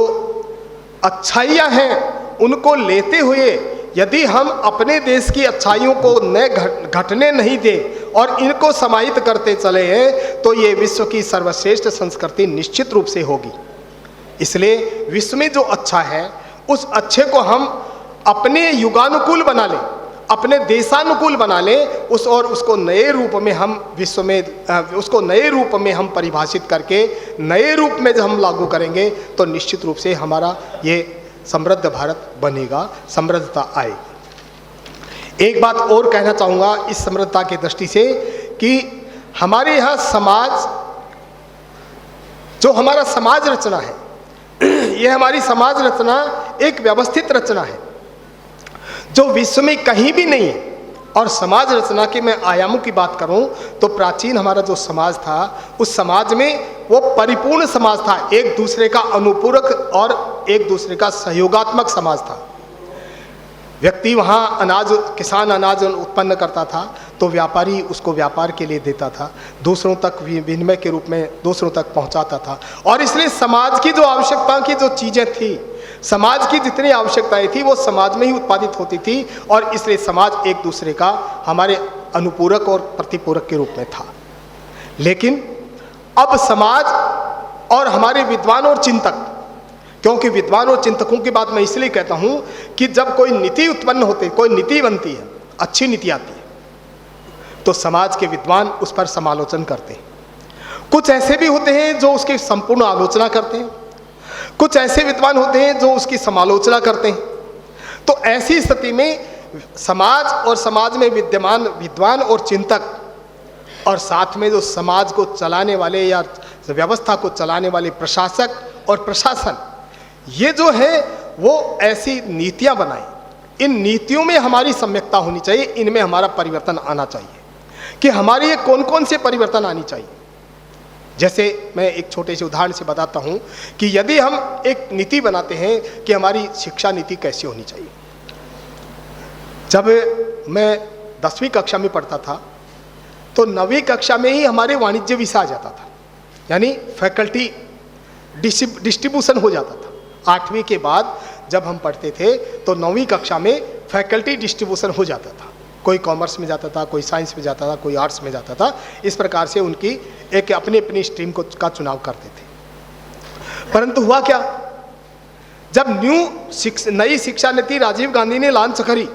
अच्छाइयाँ हैं उनको लेते हुए यदि हम अपने देश की अच्छाइयों को न घटने नहीं दें और इनको समाहित करते चले तो ये विश्व की सर्वश्रेष्ठ संस्कृति निश्चित रूप से होगी। इसलिए विश्व में जो अच्छा है उस अच्छे को हम अपने युगानुकूल बना लें, अपने देशानुकूल बना लें, उसको नए रूप में हम विश्व में उसको नए रूप में हम परिभाषित करके नए रूप में जब हम लागू करेंगे तो निश्चित रूप से हमारा ये समृद्ध भारत बनेगा, समृद्धता आएगी। एक बात और कहना चाहूँगा इस समृद्धता की दृष्टि से कि हमारे यहाँ समाज, जो हमारा समाज रचना है, ये हमारी समाज रचना एक व्यवस्थित रचना है जो विश्व में कहीं भी नहीं है। और समाज रचना के मैं आयामों की बात करूं तो प्राचीन हमारा जो समाज था उस समाज में वो परिपूर्ण समाज था, एक दूसरे का अनुपूरक और एक दूसरे का सहयोगात्मक समाज था। व्यक्ति वहाँ किसान अनाज उत्पन्न करता था तो व्यापारी उसको व्यापार के लिए देता था, दूसरों तक विनिमय के रूप में दूसरों तक पहुँचाता था। और इसलिए समाज की जो आवश्यकता की जो चीज़ें थी, समाज की जितनी आवश्यकताएं थी वो समाज में ही उत्पादित होती थी और इसलिए समाज एक दूसरे का हमारे अनुपूरक और प्रतिपूरक के रूप में था। लेकिन अब समाज और हमारे विद्वान और चिंतक, क्योंकि विद्वान और चिंतकों की बात मैं इसलिए कहता हूं कि जब कोई नीति उत्पन्न होती, कोई नीति बनती है, अच्छी नीति आती है, तो समाज के विद्वान उस पर समालोचन करते हैं। कुछ ऐसे भी होते हैं जो उसकी संपूर्ण आलोचना करते हैं, कुछ ऐसे विद्वान होते हैं जो उसकी समालोचना करते हैं। तो ऐसी स्थिति में समाज और समाज में विद्यमान विद्वान और चिंतक और साथ में जो समाज को चलाने वाले या व्यवस्था को चलाने वाले प्रशासक और प्रशासन, ये जो है वो ऐसी नीतियां बनाएं। इन नीतियों में हमारी सम्यकता होनी चाहिए, इनमें हमारा परिवर्तन आना चाहिए कि हमारी ये कौन कौन से परिवर्तन आनी चाहिए। जैसे मैं एक छोटे से उदाहरण से बताता हूं कि यदि हम एक नीति बनाते हैं कि हमारी शिक्षा नीति कैसी होनी चाहिए। जब मैं 10वीं कक्षा में पढ़ता था तो 9वीं कक्षा में ही हमारे वाणिज्य विषय आ जाता था, यानी फैकल्टी डिस्ट्रीब्यूशन हो जाता था। 8वीं के बाद जब हम पढ़ते थे तो 9वीं कक्षा में फैकल्टी डिस्ट्रीब्यूशन हो जाता था। कोई कॉमर्स में जाता था, कोई साइंस में जाता था, कोई आर्ट्स में जाता था। इस प्रकार से उनकी एक अपनी अपनी स्ट्रीम का चुनाव करते थे। परंतु हुआ क्या, जब नई शिक्षा नीति राजीव गांधी ने लॉन्च करी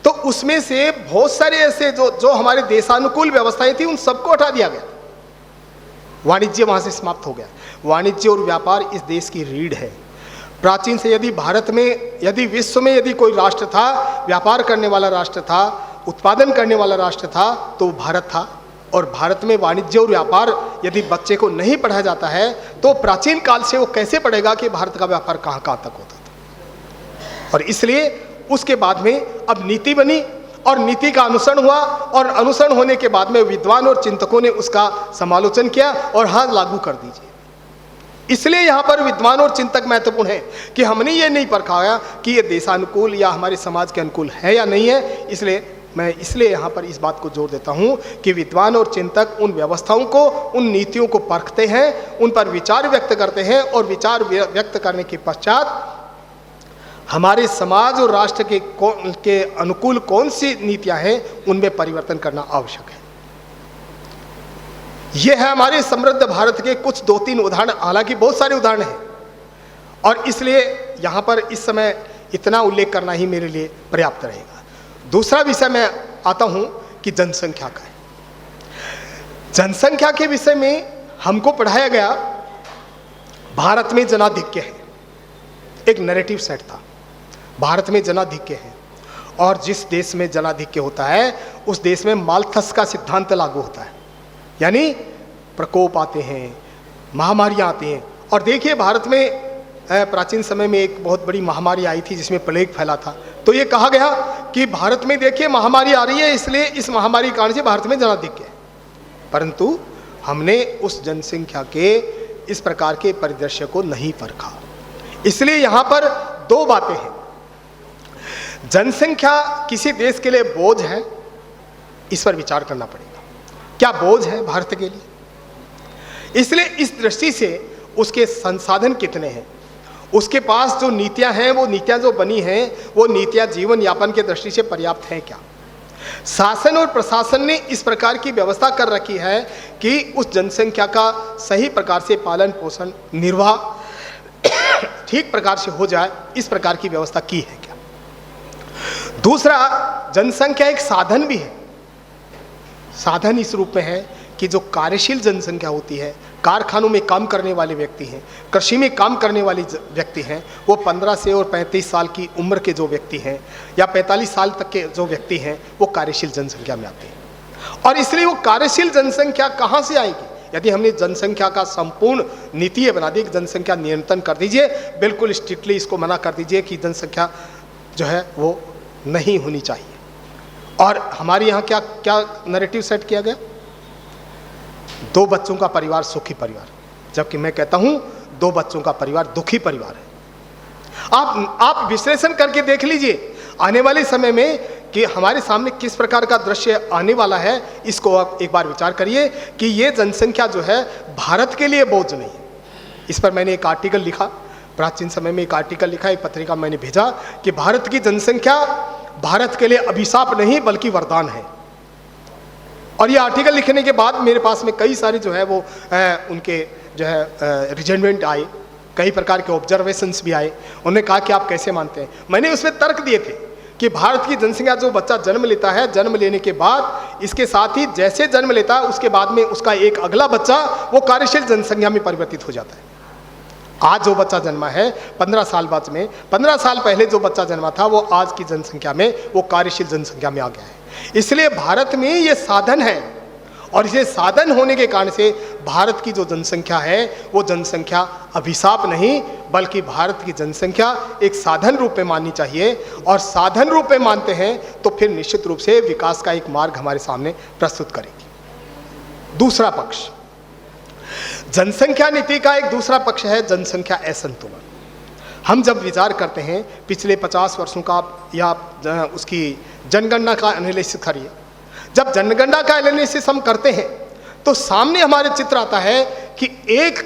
तो उसमें से बहुत सारे ऐसे जो हमारे देशानुकूल व्यवस्थाएं थी उन सबको हटा दिया गया। वाणिज्य वहां से समाप्त हो गया। वाणिज्य और व्यापार इस देश की रीढ़ है। प्राचीन से यदि विश्व में यदि कोई राष्ट्र था, व्यापार करने वाला राष्ट्र था, उत्पादन करने वाला राष्ट्र था, तो वो भारत था। और भारत में वाणिज्य और व्यापार यदि बच्चे को नहीं पढ़ाया जाता है तो प्राचीन काल से वो कैसे पढ़ेगा कि भारत का व्यापार कहाँ कहाँ तक होता था। और इसलिए उसके बाद में अब नीति बनी और नीति का अनुसरण हुआ और अनुसरण होने के बाद में विद्वान और चिंतकों ने उसका समालोचन किया और हाँ लागू कर दीजिए। इसलिए यहाँ पर विद्वान और चिंतक महत्वपूर्ण है कि हमने ये नहीं परखाया कि ये देशानुकूल या हमारे समाज के अनुकूल है या नहीं है। इसलिए यहाँ पर इस बात को जोर देता हूँ कि विद्वान और चिंतक उन व्यवस्थाओं को, उन नीतियों को परखते हैं, उन पर विचार व्यक्त करते हैं और विचार व्यक्त करने के पश्चात हमारे समाज और राष्ट्र के अनुकूल कौन सी नीतियाँ हैं उनमें परिवर्तन करना आवश्यक है। ये है हमारे समृद्ध भारत के कुछ 2-3 उदाहरण, हालांकि बहुत सारे उदाहरण हैं और इसलिए यहाँ पर इस समय इतना उल्लेख करना ही मेरे लिए पर्याप्त रहेगा। दूसरा विषय मैं आता हूँ कि जनसंख्या का है। जनसंख्या के विषय में हमको पढ़ाया गया भारत में जनाधिक्य है, एक नैरेटिव सेट था। भारत में जनाधिक्य है और जिस देश में जनाधिक्य होता है उस देश में माल्थस का सिद्धांत लागू होता है, यानी प्रकोप आते हैं, महामारियां आती हैं। और देखिए भारत में प्राचीन समय में एक बहुत बड़ी महामारी आई थी जिसमें प्लेग फैला था। तो ये कहा गया कि भारत में देखिए महामारी आ रही है, इसलिए इस महामारी के कारण से भारत में जनाधिक्य है। परंतु हमने उस जनसंख्या के इस प्रकार के परिदृश्य को नहीं परखा। इसलिए यहाँ पर 2 बातें हैं। जनसंख्या किसी देश के लिए बोझ है, इस पर विचार करना पड़ेगा। क्या बोझ है भारत के लिए, इसलिए इस दृष्टि से उसके संसाधन कितने हैं, उसके पास जो नीतियां हैं, वो नीतियां जो बनी हैं, वो नीतियां जीवन यापन की दृष्टि से पर्याप्त हैं क्या। शासन और प्रशासन ने इस प्रकार की व्यवस्था कर रखी है कि उस जनसंख्या का सही प्रकार से पालन पोषण निर्वाह ठीक प्रकार से हो जाए, इस प्रकार की व्यवस्था की है क्या। दूसरा, जनसंख्या एक साधन भी है। साधन इस रूप में है कि जो कार्यशील जनसंख्या होती है, कारखानों में काम करने वाले व्यक्ति हैं, कृषि में काम करने वाले व्यक्ति हैं, वो 15 से और 35 साल की उम्र के जो व्यक्ति हैं या 45 साल तक के जो व्यक्ति हैं, वो कार्यशील जनसंख्या में आते हैं। और इसलिए वो कार्यशील जनसंख्या कहाँ से आएगी? यदि हमने जनसंख्या का संपूर्ण नीति बना दी कि जनसंख्या नियंत्रण कर दीजिए, बिल्कुल स्ट्रिक्टली इसको मना कर दीजिए कि जनसंख्या जो है वो नहीं होनी चाहिए। और हमारे यहाँ क्या क्या नैरेटिव सेट किया गया? 2 बच्चों का परिवार सुखी परिवार, जबकि मैं कहता हूं 2 बच्चों का परिवार दुखी परिवार है। आप विश्लेषण करके देख लीजिए आने वाले समय में कि हमारे सामने किस प्रकार का दृश्य आने वाला है। इसको आप एक बार विचार करिए कि ये जनसंख्या जो है भारत के लिए बोझ नहीं है। इस पर मैंने एक आर्टिकल लिखा, प्राचीन समय में एक आर्टिकल लिखा, एक पत्रिका मैंने भेजा कि भारत की जनसंख्या भारत के लिए अभिशाप नहीं बल्कि वरदान है। और ये आर्टिकल लिखने के बाद मेरे पास में कई सारे जो है वो उनके जो है रिजल्ट आए, कई प्रकार के ऑब्जर्वेशंस भी आए। उन्होंने कहा कि आप कैसे मानते हैं। मैंने उसमें तर्क दिए थे कि भारत की जनसंख्या, जो बच्चा जन्म लेता है, जन्म लेने के बाद इसके साथ ही जैसे जन्म लेता है उसके बाद में उसका एक अगला बच्चा वो कार्यशील जनसंख्या में परिवर्तित हो जाता है। आज जो बच्चा जन्मा है 15 साल बाद में, 15 साल पहले जो बच्चा जन्मा था वो आज की जनसंख्या में वो कार्यशील जनसंख्या में आ गया है। इसलिए भारत में ये साधन है और इसे साधन होने के कारण से भारत की जो जनसंख्या है वो जनसंख्या अभिशाप नहीं बल्कि भारत की जनसंख्या एक साधन रूप में माननी चाहिए। और साधन रूप में मानते हैं तो फिर निश्चित रूप से विकास का एक मार्ग हमारे सामने प्रस्तुत करेगी। दूसरा पक्ष, जनसंख्या नीति का एक दूसरा पक्ष है जनसंख्या असंतुलन। हम जब विचार करते हैं पिछले 50 वर्षों का या उसकी जनगणना का एनालिसिस करिए, जब जनगणना का एनालिसिस हम करते हैं तो सामने हमारे चित्र आता है कि एक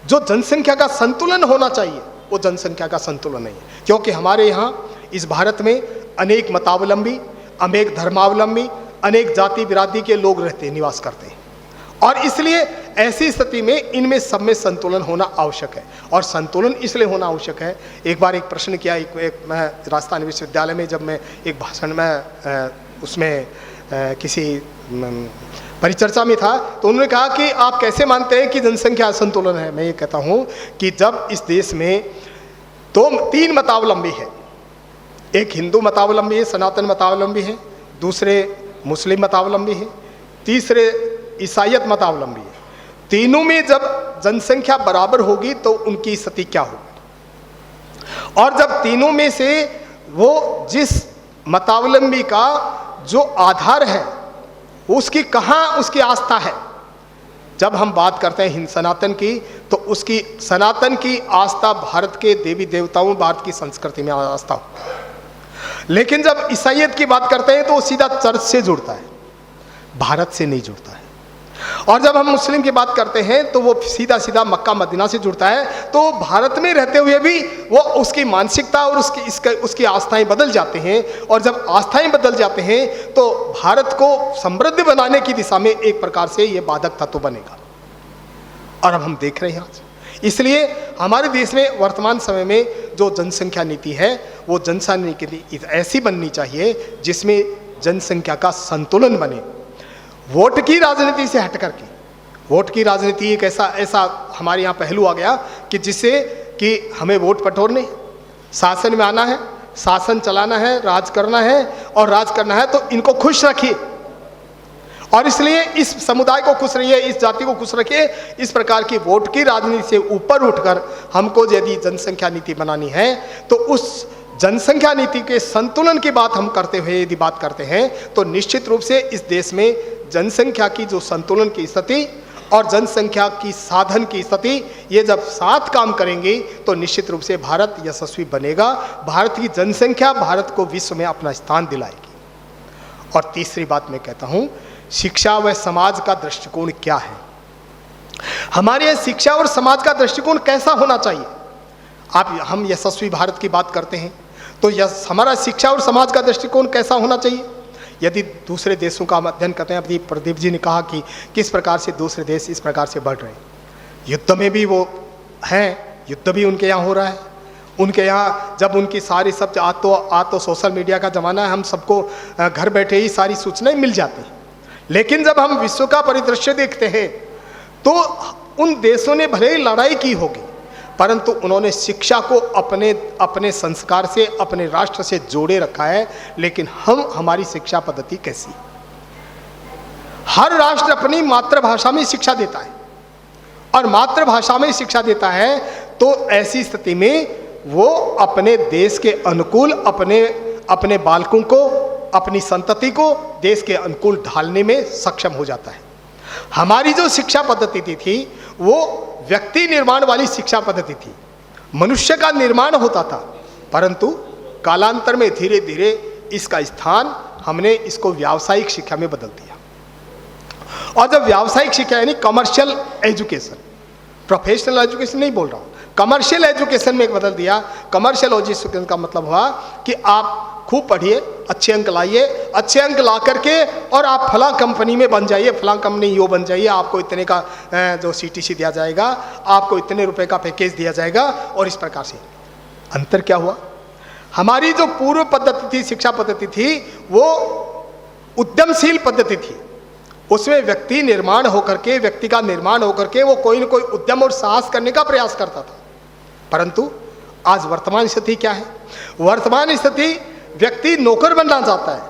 जो जनसंख्या का संतुलन होना चाहिए वो जनसंख्या का संतुलन नहीं है। क्योंकि हमारे यहाँ इस भारत में अनेक मतावलंबी, अनेक धर्मावलंबी, अनेक जाति बिरादरी के लोग रहते हैं, निवास करते हैं। और इसलिए ऐसी स्थिति में इनमें सब में संतुलन होना आवश्यक है। और संतुलन इसलिए होना आवश्यक है, एक बार एक प्रश्न किया मैं राजस्थान विश्वविद्यालय में जब मैं एक भाषण में उसमें किसी परिचर्चा में था तो उन्होंने कहा कि आप कैसे मानते हैं कि जनसंख्या असंतुलन है। मैं ये कहता हूँ कि जब इस देश में 3 मतावलंबी है, एक हिंदू मतावलंबी है, सनातन मतावलंबी है, दूसरे मुस्लिम मतावलंबी है, तीसरे ईसाईयत मतावलंबी है, तीनों में जब जनसंख्या बराबर होगी तो उनकी स्थिति क्या होगी। और जब तीनों में से वो जिस मतावलंबी का जो आधार है उसकी कहाँ उसकी आस्था है। जब हम बात करते हैं सनातन की तो उसकी सनातन की आस्था भारत के देवी देवताओं, भारत की संस्कृति में आस्था हो। लेकिन जब ईसाईयत की बात करते हैं तो वो सीधा चर्च से जुड़ता है, भारत से नहीं जुड़ता है। और जब हम मुस्लिम की बात करते हैं तो वो सीधा सीधा मक्का मदीना से जुड़ता है। तो भारत में रहते हुए भी वो उसकी मानसिकता और उसकी आस्थाएं बदल जाते हैं। और जब आस्थाएं बदल जाते हैं तो भारत को समृद्ध बनाने की दिशा में एक प्रकार से ये बाधक तत्व बनेगा। और अब हम देख रहे हैं आज, इसलिए हमारे देश में वर्तमान समय में जो जनसंख्या नीति है वो जनसंख्या नीति ऐसी बननी चाहिए जिसमें जनसंख्या का संतुलन बने। वोट की राजनीति से हट करके, वोट की राजनीति एक ऐसा हमारे यहाँ पहलू आ गया कि जिससे कि हमें वोट बटोरने, शासन में आना है, शासन चलाना है, राज करना है और राज करना है तो इनको खुश रखिए। और इसलिए इस समुदाय को खुश रखिए, इस जाति को खुश रखिए। इस प्रकार की वोट की राजनीति से ऊपर उठकर हमको यदि जनसंख्या नीति बनानी है तो उस जनसंख्या नीति के संतुलन की बात हम करते हुए यदि बात करते हैं तो निश्चित रूप से इस देश में जनसंख्या की जो संतुलन की स्थिति और जनसंख्या की साधन की स्थिति ये जब साथ काम करेंगे तो निश्चित रूप से भारत यशस्वी बनेगा। भारत की जनसंख्या भारत को विश्व में अपना स्थान दिलाएगी। और तीसरी बात मैं कहता हूँ, शिक्षा व समाज का दृष्टिकोण क्या है। हमारे यहाँ शिक्षा और समाज का दृष्टिकोण कैसा होना चाहिए। हम यशस्वी भारत की बात करते हैं तो हमारा शिक्षा और समाज का दृष्टिकोण कैसा होना चाहिए। यदि दूसरे देशों का अध्ययन करते हैं, अभी प्रदीप जी ने कहा कि किस प्रकार से दूसरे देश इस प्रकार से बढ़ रहे हैं, युद्ध में भी वो हैं, युद्ध भी उनके यहाँ हो रहा है। उनके यहाँ जब उनकी सारी सब आज तो सोशल मीडिया का ज़माना है, हम सबको घर बैठे ही सारी सूचनाएं मिल जाती हैं। लेकिन जब हम विश्व का परिदृश्य देखते हैं तो उन देशों ने भले ही लड़ाई की होगी, परंतु उन्होंने शिक्षा को अपने संस्कार से, अपने राष्ट्र से जोड़े रखा है। लेकिन हमारी शिक्षा पद्धति कैसी? हर राष्ट्र अपनी मातृभाषा में शिक्षा देता है, और मातृभाषा में शिक्षा देता है तो ऐसी स्थिति में वो अपने देश के अनुकूल अपने बालकों को, अपनी संतति को देश के अनुकूल ढालने में सक्षम हो जाता है। हमारी जो शिक्षा पद्धति थी वो व्यक्ति निर्माण वाली शिक्षा पद्धति थी, मनुष्य का निर्माण होता था, परंतु कालांतर में धीरे धीरे इसका स्थान हमने इसको व्यावसायिक शिक्षा में बदल दिया। और जब व्यावसायिक शिक्षा यानी कमर्शियल एजुकेशन, प्रोफेशनल एजुकेशन नहीं बोल रहा हूँ, कमर्शियल एजुकेशन में बदल दिया। कमर्शियल एजुकेशन का मतलब हुआ कि आप खूब पढ़िए, अच्छे अंक लाइए, अच्छे अंक ला करके और आप फला कंपनी में बन जाइए, फला कंपनी यो बन जाइए, आपको इतने का जो CTC दिया जाएगा, आपको इतने रुपए का पैकेज दिया जाएगा। और इस प्रकार से अंतर क्या हुआ? हमारी जो पूर्व पद्धति थी, शिक्षा पद्धति थी, वो उद्यमशील पद्धति थी। उसमें व्यक्ति निर्माण होकर के, व्यक्ति का निर्माण होकर के वो कोई न कोई उद्यम और साहस करने का प्रयास करता था। परंतु आज वर्तमान स्थिति क्या है? वर्तमान स्थिति व्यक्ति नौकर बनना चाहता है,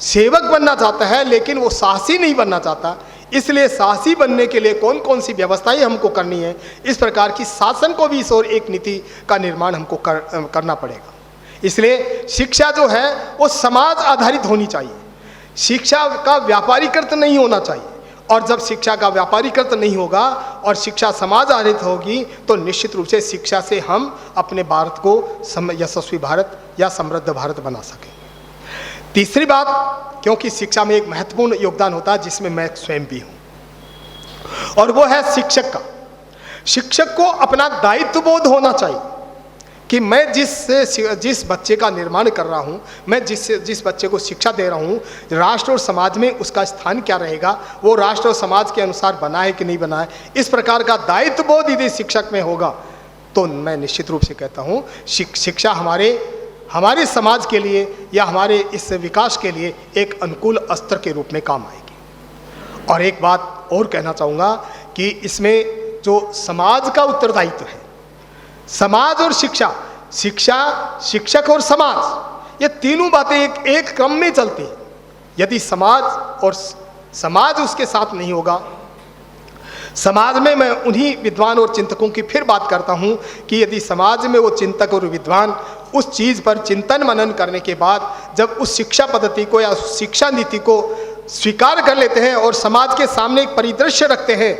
सेवक बनना चाहता है, लेकिन वो साहसी नहीं बनना चाहता। इसलिए साहसी बनने के लिए कौन कौन सी व्यवस्थाएं हमको करनी है, इस प्रकार की शासन को भी इस और एक नीति का निर्माण हमको करना पड़ेगा। इसलिए शिक्षा जो है वो समाज आधारित होनी चाहिए, शिक्षा का व्यापारीकृत नहीं होना चाहिए। और जब शिक्षा का व्यापारीकृत नहीं होगा और शिक्षा समाज आधारित होगी तो निश्चित रूप से शिक्षा से हम अपने भारत को यशस्वी भारत या समृद्ध भारत बना सकें। तीसरी बात, क्योंकि शिक्षा में एक महत्वपूर्ण योगदान होता है जिसमें मैं स्वयं भी हूं, और वो है शिक्षक का। शिक्षक को अपना दायित्व बोध होना चाहिए कि मैं जिस बच्चे का निर्माण कर रहा हूँ, मैं जिस बच्चे को शिक्षा दे रहा हूँ, राष्ट्र और समाज में उसका स्थान क्या रहेगा, वो राष्ट्र और समाज के अनुसार बना है कि नहीं बना है, इस प्रकार का दायित्व बोध यदि शिक्षक में होगा तो मैं निश्चित रूप से कहता हूँ शिक्षा हमारे समाज के लिए या हमारे इस विकास के लिए एक अनुकूल अस्त्र के रूप में काम आएगी। और एक बात और कहना चाहूँगा कि इसमें जो समाज का उत्तरदायित्व है, समाज और शिक्षा, शिक्षक और समाज, ये तीनों बातें एक क्रम में चलती हैं। यदि समाज उसके साथ नहीं होगा, समाज में मैं उन्हीं विद्वान और चिंतकों की फिर बात करता हूं कि यदि समाज में वो चिंतक और विद्वान उस चीज़ पर चिंतन मनन करने के बाद जब उस शिक्षा पद्धति को या उस शिक्षा नीति को स्वीकार कर लेते हैं और समाज के सामने एक परिदृश्य रखते हैं,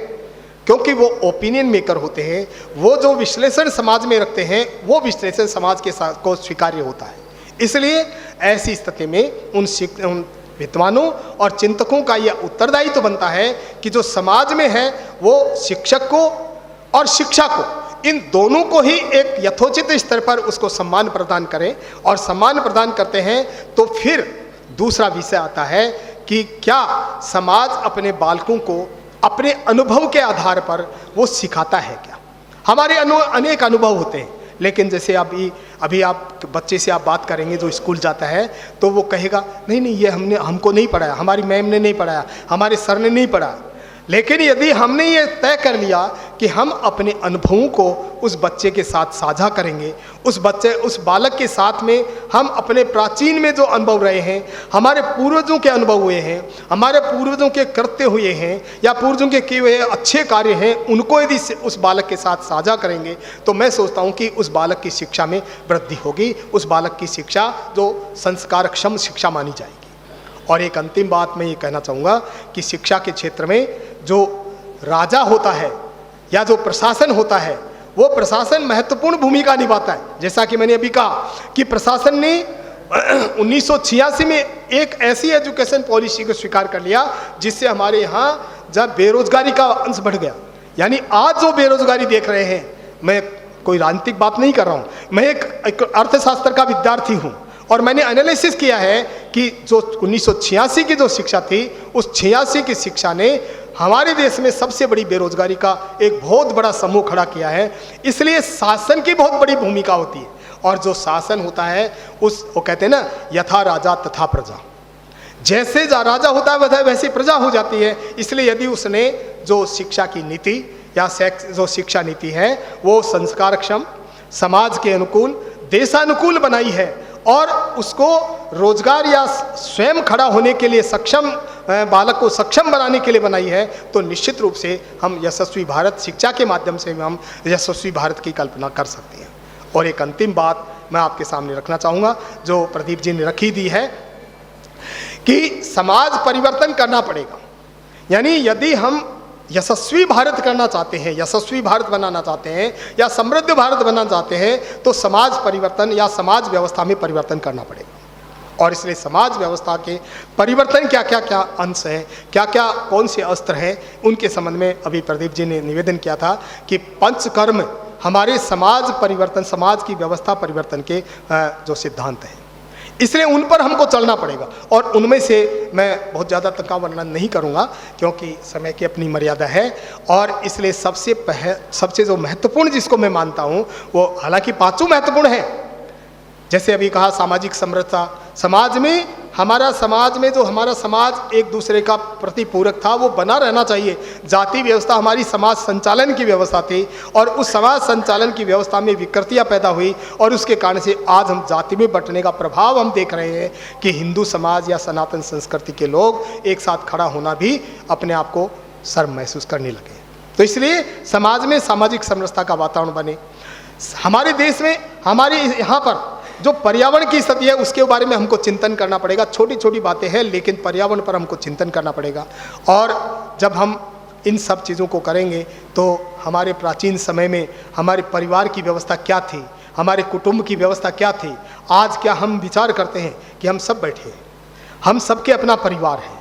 क्योंकि वो ओपिनियन मेकर होते हैं, वो जो विश्लेषण समाज में रखते हैं वो विश्लेषण समाज के साथ को स्वीकार्य होता है। इसलिए ऐसी स्थिति में उन विद्वानों और चिंतकों का यह उत्तरदायित्व बनता है कि जो समाज में है वो शिक्षक को और शिक्षा को, इन दोनों को ही एक यथोचित स्तर पर उसको सम्मान प्रदान करें। और सम्मान प्रदान करते हैं तो फिर दूसरा विषय आता है कि क्या समाज अपने बालकों को अपने अनुभव के आधार पर वो सिखाता है क्या। हमारे अनेक अनुभव होते हैं, लेकिन जैसे अभी आप बच्चे से आप बात करेंगे जो स्कूल जाता है तो वो कहेगा नहीं ये हमको नहीं पढ़ाया, हमारी मैम ने नहीं पढ़ाया, हमारे सर ने नहीं पढ़ाया। लेकिन यदि हमने ये तय कर लिया कि हम अपने अनुभवों को उस बच्चे के साथ साझा करेंगे, उस बालक के साथ में हम अपने प्राचीन में जो अनुभव रहे हैं, हमारे पूर्वजों के अनुभव हुए हैं, हमारे पूर्वजों के कृत्य हुए हैं या पूर्वजों के किए हुए अच्छे कार्य हैं, उनको यदि उस बालक के साथ साझा करेंगे तो मैं सोचता हूँ कि उस बालक की शिक्षा में वृद्धि होगी, उस बालक की शिक्षा जो संस्कारक्षम शिक्षा मानी जाएगी। और एक अंतिम बात मैं ये कहना चाहूँगा कि शिक्षा के क्षेत्र में जो राजा होता है या जो प्रशासन होता है, वो प्रशासन महत्वपूर्ण भूमिका निभाता है। जैसा कि मैंने अभी कहा कि प्रशासन ने 1986 में एक ऐसी एजुकेशन पॉलिसी को स्वीकार कर लिया जिससे हमारे यहाँ जब बेरोजगारी का अंश बढ़ गया, यानी आज जो बेरोजगारी देख रहे हैं, मैं कोई राजनीतिक बात नहीं कर रहा हूँ, मैं एक अर्थशास्त्र का विद्यार्थी हूँ और मैंने एनालिसिस किया है कि जो 1986 की जो शिक्षा थी, उस 86 की शिक्षा ने हमारे देश में सबसे बड़ी बेरोजगारी का एक बहुत बड़ा समूह खड़ा किया है। इसलिए शासन की बहुत बड़ी भूमिका होती है, और जो शासन होता है वो कहते हैं ना, यथा राजा तथा प्रजा, जैसे राजा होता है वैसी प्रजा हो जाती है। इसलिए यदि उसने जो शिक्षा की नीति या जो शिक्षा नीति है वो संस्कारक्षम, समाज के अनुकूल, देशानुकूल बनाई है और उसको रोजगार या स्वयं खड़ा होने के लिए सक्षम, बालक को सक्षम बनाने के लिए बनाई है, तो निश्चित रूप से हम यशस्वी भारत, शिक्षा के माध्यम से हम यशस्वी भारत की कल्पना कर सकते हैं। और एक अंतिम बात मैं आपके सामने रखना चाहूँगा, जो प्रदीप जी ने रखी दी है कि समाज परिवर्तन करना पड़ेगा। यानी यदि हम यशस्वी भारत करना चाहते हैं, यशस्वी भारत बनाना चाहते हैं या समृद्ध भारत बनाना चाहते हैं, तो समाज परिवर्तन या समाज व्यवस्था में परिवर्तन करना पड़ेगा। और इसलिए समाज व्यवस्था के परिवर्तन क्या अंश हैं, क्या कौन से अस्त्र हैं, उनके संबंध में अभी प्रदीप जी ने निवेदन किया था कि पंचकर्म हमारे समाज परिवर्तन, समाज की व्यवस्था परिवर्तन के जो सिद्धांत हैं, इसलिए उन पर हमको चलना पड़ेगा। और उनमें से मैं बहुत ज़्यादा तक का वर्णन नहीं करूँगा क्योंकि समय की अपनी मर्यादा है। और इसलिए सबसे जो महत्वपूर्ण जिसको मैं मानता हूँ, वो हालांकि पांचों महत्वपूर्ण है, जैसे अभी कहा सामाजिक समरसता, समाज में हमारा समाज एक दूसरे का प्रति पूरक था, वो बना रहना चाहिए। जाति व्यवस्था हमारी समाज संचालन की व्यवस्था थी और उस समाज संचालन की व्यवस्था में विकृतियां पैदा हुई और उसके कारण से आज हम जाति में बंटने का प्रभाव हम देख रहे हैं कि हिंदू समाज या सनातन संस्कृति के लोग एक साथ खड़ा होना भी अपने आप को शर्म महसूस करने लगे। तो इसलिए समाज में सामाजिक समरसता का वातावरण बने। हमारे देश में, हमारे यहाँ पर जो पर्यावरण की स्थिति है उसके बारे में हमको चिंतन करना पड़ेगा। छोटी छोटी बातें हैं लेकिन पर्यावरण पर हमको चिंतन करना पड़ेगा। और जब हम इन सब चीज़ों को करेंगे तो हमारे प्राचीन समय में हमारे परिवार की व्यवस्था क्या थी, हमारे कुटुंब की व्यवस्था क्या थी, आज क्या हम विचार करते हैं कि हम सब बैठे हैं, हम सबके अपना परिवार है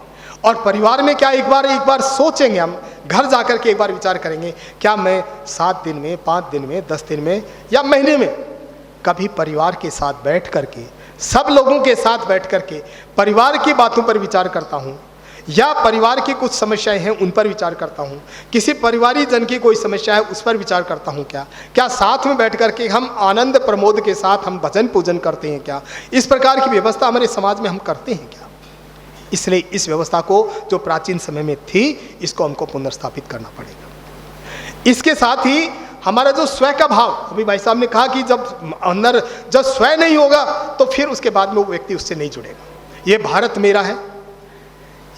और परिवार में क्या एक बार सोचेंगे, हम घर जाकर के एक बार विचार करेंगे, क्या मैं 7 दिन में, 5 दिन में, 10 दिन में या महीने में कभी परिवार के साथ बैठ करके, सब लोगों के साथ बैठ करके परिवार की बातों पर विचार करता हूँ या परिवार की कुछ समस्याएं हैं उन पर विचार करता हूँ, किसी परिवारी जन की कोई समस्या है उस पर विचार करता हूँ, क्या साथ में बैठ करके हम आनंद प्रमोद के साथ हम भजन पूजन करते हैं, क्या इस प्रकार की व्यवस्था हमारे समाज में हम करते हैं क्या। इसलिए इस व्यवस्था को जो प्राचीन समय में थी इसको हमको पुनर्स्थापित करना पड़ेगा। इसके साथ ही हमारा जो स्वयं का भाव, अभी भाई साहब ने कहा कि जब स्वयं नहीं होगा तो फिर उसके बाद में वो व्यक्ति उससे नहीं जुड़ेगा। ये भारत मेरा है,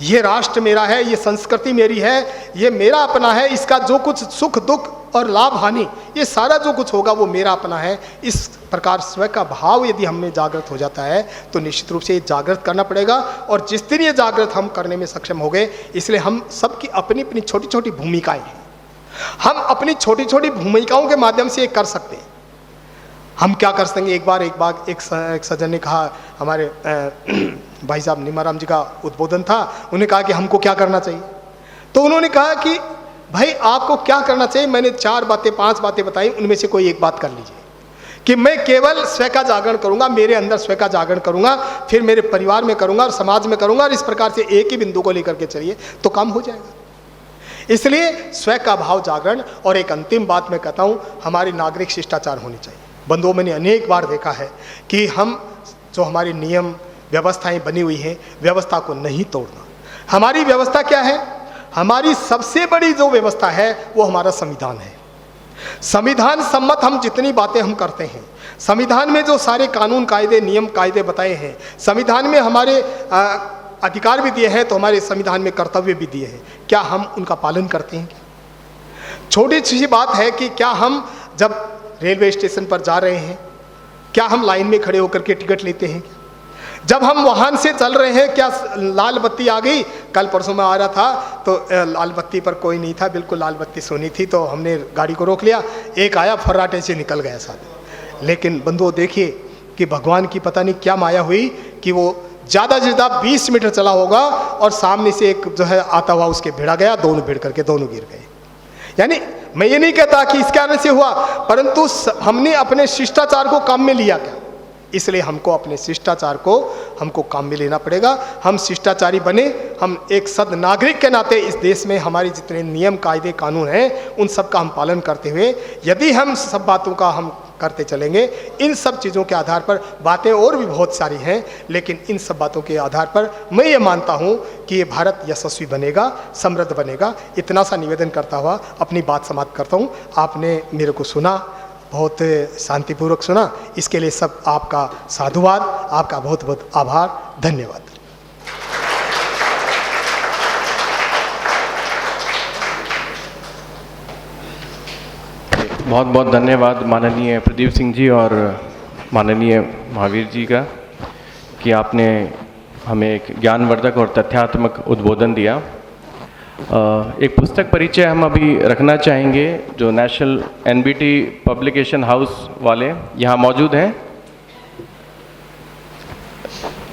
ये राष्ट्र मेरा है, ये संस्कृति मेरी है, ये मेरा अपना है, इसका जो कुछ सुख दुख और लाभ हानि ये सारा जो कुछ होगा वो मेरा अपना है। इस प्रकार स्वयं का भाव यदि हमें जागृत हो जाता है तो निश्चित रूप से ये जागृत करना पड़ेगा। और जिस दिन ये जागृत हम करने में सक्षम हो गए, इसलिए हम सबकी अपनी अपनी छोटी छोटी भूमिकाएं हैं, हम अपनी छोटी छोटी भूमिकाओं के माध्यम से ये कर सकते हैं। हम क्या कर सकेंगे, एक सज्जन ने कहा, हमारे भाई साहब निमाराम जी का उद्बोधन था, उन्होंने कहा कि हमको क्या करना चाहिए, तो उन्होंने कहा कि भाई आपको क्या करना चाहिए, मैंने 4 बातें 5 बातें बताई, उनमें से कोई एक बात कर लीजिए कि मैं केवल स्वयं का जागरण करूंगा, मेरे अंदर स्वयं का जागरण करूंगा, फिर मेरे परिवार में करूंगा और समाज में करूंगा, और इस प्रकार से एक ही बिंदु को लेकर के चलिए तो काम हो जाएगा। इसलिए स्वयं का भाव जागरण। और एक अंतिम बात मैं कहता हूँ, हमारी नागरिक शिष्टाचार होनी चाहिए। बंधुओं, मैंने अनेक बार देखा है कि हम जो हमारे नियम व्यवस्थाएं बनी हुई हैं, व्यवस्था को नहीं तोड़ना। हमारी व्यवस्था क्या है, हमारी सबसे बड़ी जो व्यवस्था है वो हमारा संविधान है। संविधान सम्मत हम जितनी बातें हम करते हैं, संविधान में जो सारे कानून कायदे नियम कायदे बताए हैं, संविधान में हमारे अधिकार भी दिए हैं तो हमारे संविधान में कर्तव्य भी दिए हैं, क्या हम उनका पालन करते हैं? छोटी सी बात है कि क्या हम जब रेलवे स्टेशन पर जा रहे हैं, क्या हम लाइन में खड़े होकर के टिकट लेते हैं? जब हम वाहन से चल रहे हैं, क्या लाल बत्ती आ गई, कल परसों में आ रहा था तो लाल बत्ती पर कोई नहीं था, बिल्कुल लाल बत्ती सोनी थी, तो हमने गाड़ी को रोक लिया, एक आया फर्राटे से निकल गया साथ। लेकिन बंधुओं देखिए कि भगवान की पता नहीं क्या माया हुई कि वो ज़्यादा से ज़्यादा 20 मीटर चला होगा और सामने से एक जो है आता हुआ उसके भिड़ा गया, दोनों भिड़ करके दोनों गिर गए। यानी मैं ये नहीं कहता कि इस कारण से हुआ, परंतु हमने अपने शिष्टाचार को काम में लिया क्या, इसलिए हमको अपने शिष्टाचार को हमको काम में लेना पड़ेगा। हम शिष्टाचारी बने, हम एक सद नागरिक के नाते इस देश में हमारे जितने नियम कायदे कानून हैं उन सब का हम पालन करते हुए यदि हम सब बातों का हम करते चलेंगे, इन सब चीज़ों के आधार पर बातें और भी बहुत सारी हैं, लेकिन इन सब बातों के आधार पर मैं ये मानता हूँ कि ये भारत यशस्वी बनेगा, समृद्ध बनेगा। इतना सा निवेदन करता हुआ अपनी बात समाप्त करता हूँ। आपने मेरे को सुना, बहुत शांतिपूर्वक सुना, इसके लिए सब आपका साधुवाद, आपका बहुत बहुत आभार, धन्यवाद। बहुत बहुत धन्यवाद माननीय प्रदीप सिंह जी और माननीय महावीर जी का कि आपने हमें एक ज्ञानवर्धक और तथ्यात्मक उद्बोधन दिया। एक पुस्तक परिचय हम अभी रखना चाहेंगे जो नेशनल एनबीटी पब्लिकेशन हाउस वाले यहाँ मौजूद हैं।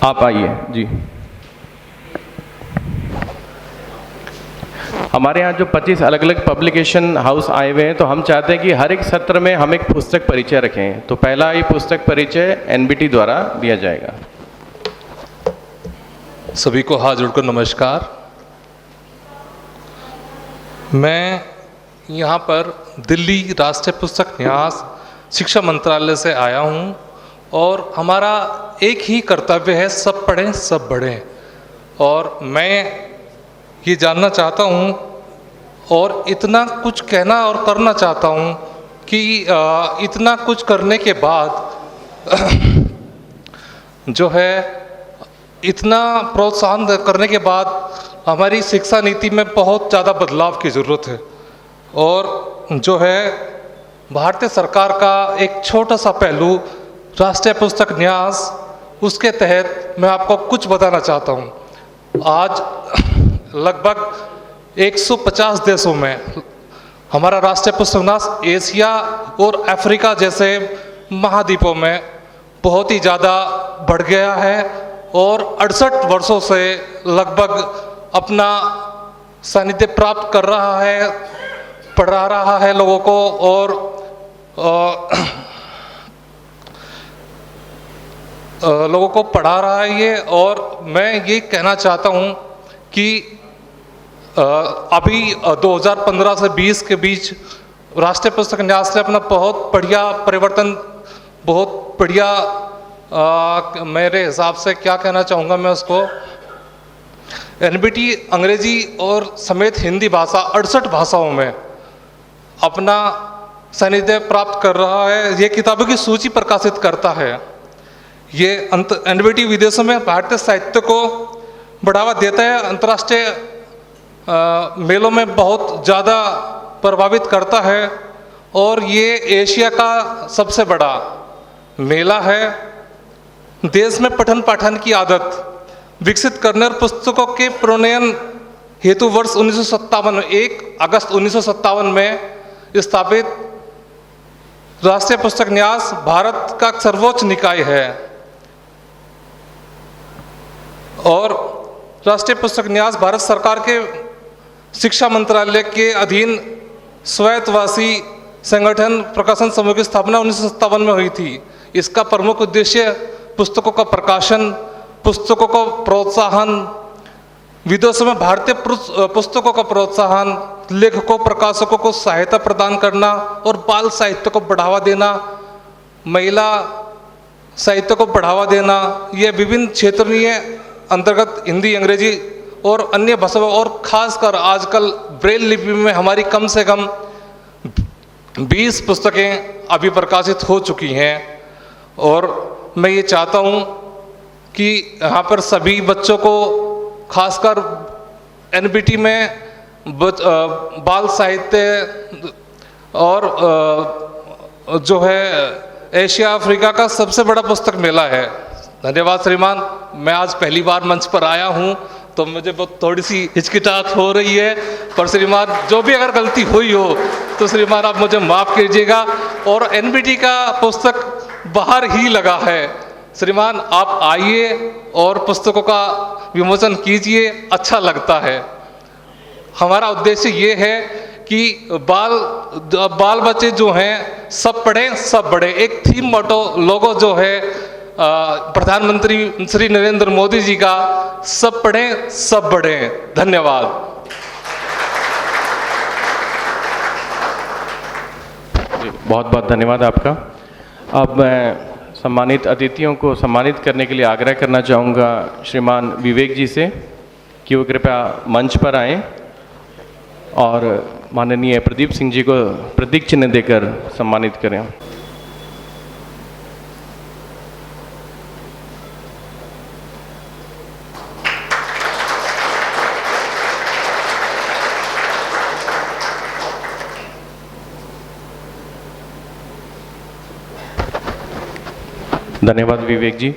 आप आइए जी। हमारे यहाँ जो 25 अलग अलग पब्लिकेशन हाउस आए हुए हैं, तो हम चाहते हैं कि हर एक सत्र में हम एक पुस्तक परिचय रखें। तो पहला ही पुस्तक परिचय एनबीटी द्वारा दिया जाएगा। सभी को हाथ जोड़कर नमस्कार। मैं यहाँ पर दिल्ली राष्ट्रीय पुस्तक न्यास शिक्षा मंत्रालय से आया हूँ और हमारा एक ही कर्तव्य है, सब पढ़ें सब बढ़ें। और मैं ये जानना चाहता हूँ और इतना कुछ कहना और करना चाहता हूँ कि इतना कुछ करने के बाद जो है, इतना प्रोत्साहन करने के बाद हमारी शिक्षा नीति में बहुत ज़्यादा बदलाव की ज़रूरत है। और जो है भारतीय सरकार का एक छोटा सा पहलू राष्ट्रीय पुस्तक न्यास, उसके तहत मैं आपको कुछ बताना चाहता हूँ। आज लगभग 150 देशों में हमारा राष्ट्रीय पुस्तक न्यास एशिया और अफ्रीका जैसे महाद्वीपों में बहुत ही ज़्यादा बढ़ गया है और 68 वर्षों से लगभग अपना सानिध्य प्राप्त कर रहा है, पढ़ा रहा है लोगों को और लोगों को पढ़ा रहा है ये। और मैं ये कहना चाहता हूँ कि अभी 2015 से 20 के बीच राष्ट्रीय पुस्तक न्यास ने अपना बहुत बढ़िया परिवर्तन, बहुत बढ़िया मेरे हिसाब से क्या कहना चाहूँगा मैं उसको, एनबीटी अंग्रेजी और समेत हिंदी भाषा 68 भाषाओं में अपना सानिध्य प्राप्त कर रहा है। ये किताबों की सूची प्रकाशित करता है। ये एनबीटी विदेशों में भारतीय साहित्य को बढ़ावा देता है, अंतर्राष्ट्रीय मेलों में बहुत ज़्यादा प्रभावित करता है और ये एशिया का सबसे बड़ा मेला है। देश में पठन पाठन की आदत विकसित करने और पुस्तकों के प्रणयन हेतु वर्ष 1957 1 अगस्त 1957 में स्थापित राष्ट्रीय पुस्तक न्यास भारत का सर्वोच्च निकाय है। और राष्ट्रीय पुस्तक न्यास भारत सरकार के शिक्षा मंत्रालय के अधीन स्वायत्तशासी संगठन प्रकाशन समूह की स्थापना 1957 में हुई थी। इसका प्रमुख उद्देश्य पुस्तकों का प्रकाशन, पुस्तकों को प्रोत्साहन, विदेशों में भारतीय पुस्तकों का प्रोत्साहन, लेखकों प्रकाशकों को सहायता प्रदान करना और बाल साहित्य को बढ़ावा देना, महिला साहित्य को बढ़ावा देना। यह विभिन्न क्षेत्रीय अंतर्गत हिंदी, अंग्रेजी और अन्य भाषाओं और खासकर आजकल ब्रेल लिपि में हमारी कम से कम 20 पुस्तकें अभी प्रकाशित हो चुकी हैं। और मैं ये चाहता हूँ कि यहाँ पर सभी बच्चों को, खासकर एनबीटी में बाल साहित्य और जो है एशिया अफ्रीका का सबसे बड़ा पुस्तक मेला है। धन्यवाद श्रीमान। मैं आज पहली बार मंच पर आया हूँ तो मुझे बहुत थोड़ी सी हिचकिचाहट हो रही है, पर श्रीमान जो भी अगर गलती हुई हो तो श्रीमान आप मुझे माफ़ कीजिएगा। और एनबीटी का पुस्तक बाहर ही लगा है। श्रीमान आप आइए और पुस्तकों का विमोचन कीजिए, अच्छा लगता है। हमारा उद्देश्य ये है कि बाल बच्चे जो हैं सब पढ़ें सब बढ़े, एक थीम मोटो लोगो जो है प्रधानमंत्री श्री नरेंद्र मोदी जी का, सब पढ़ें सब बढ़ें। धन्यवाद। बहुत बहुत धन्यवाद आपका। अब मैं सम्मानित अतिथियों को सम्मानित करने के लिए आग्रह करना चाहूँगा श्रीमान विवेक जी से कि वो कृपया मंच पर आएं और माननीय प्रदीप सिंह जी को प्रतीक चिन्ह देकर सम्मानित करें। धन्यवाद विवेक जी।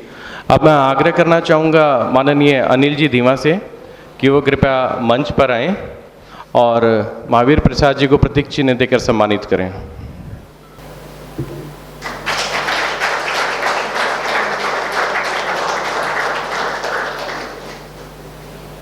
अब मैं आग्रह करना चाहूँगा माननीय अनिल जी धीमा से कि वो कृपया मंच पर आएं और महावीर प्रसाद जी को प्रतीक चिन्ह देकर सम्मानित करें।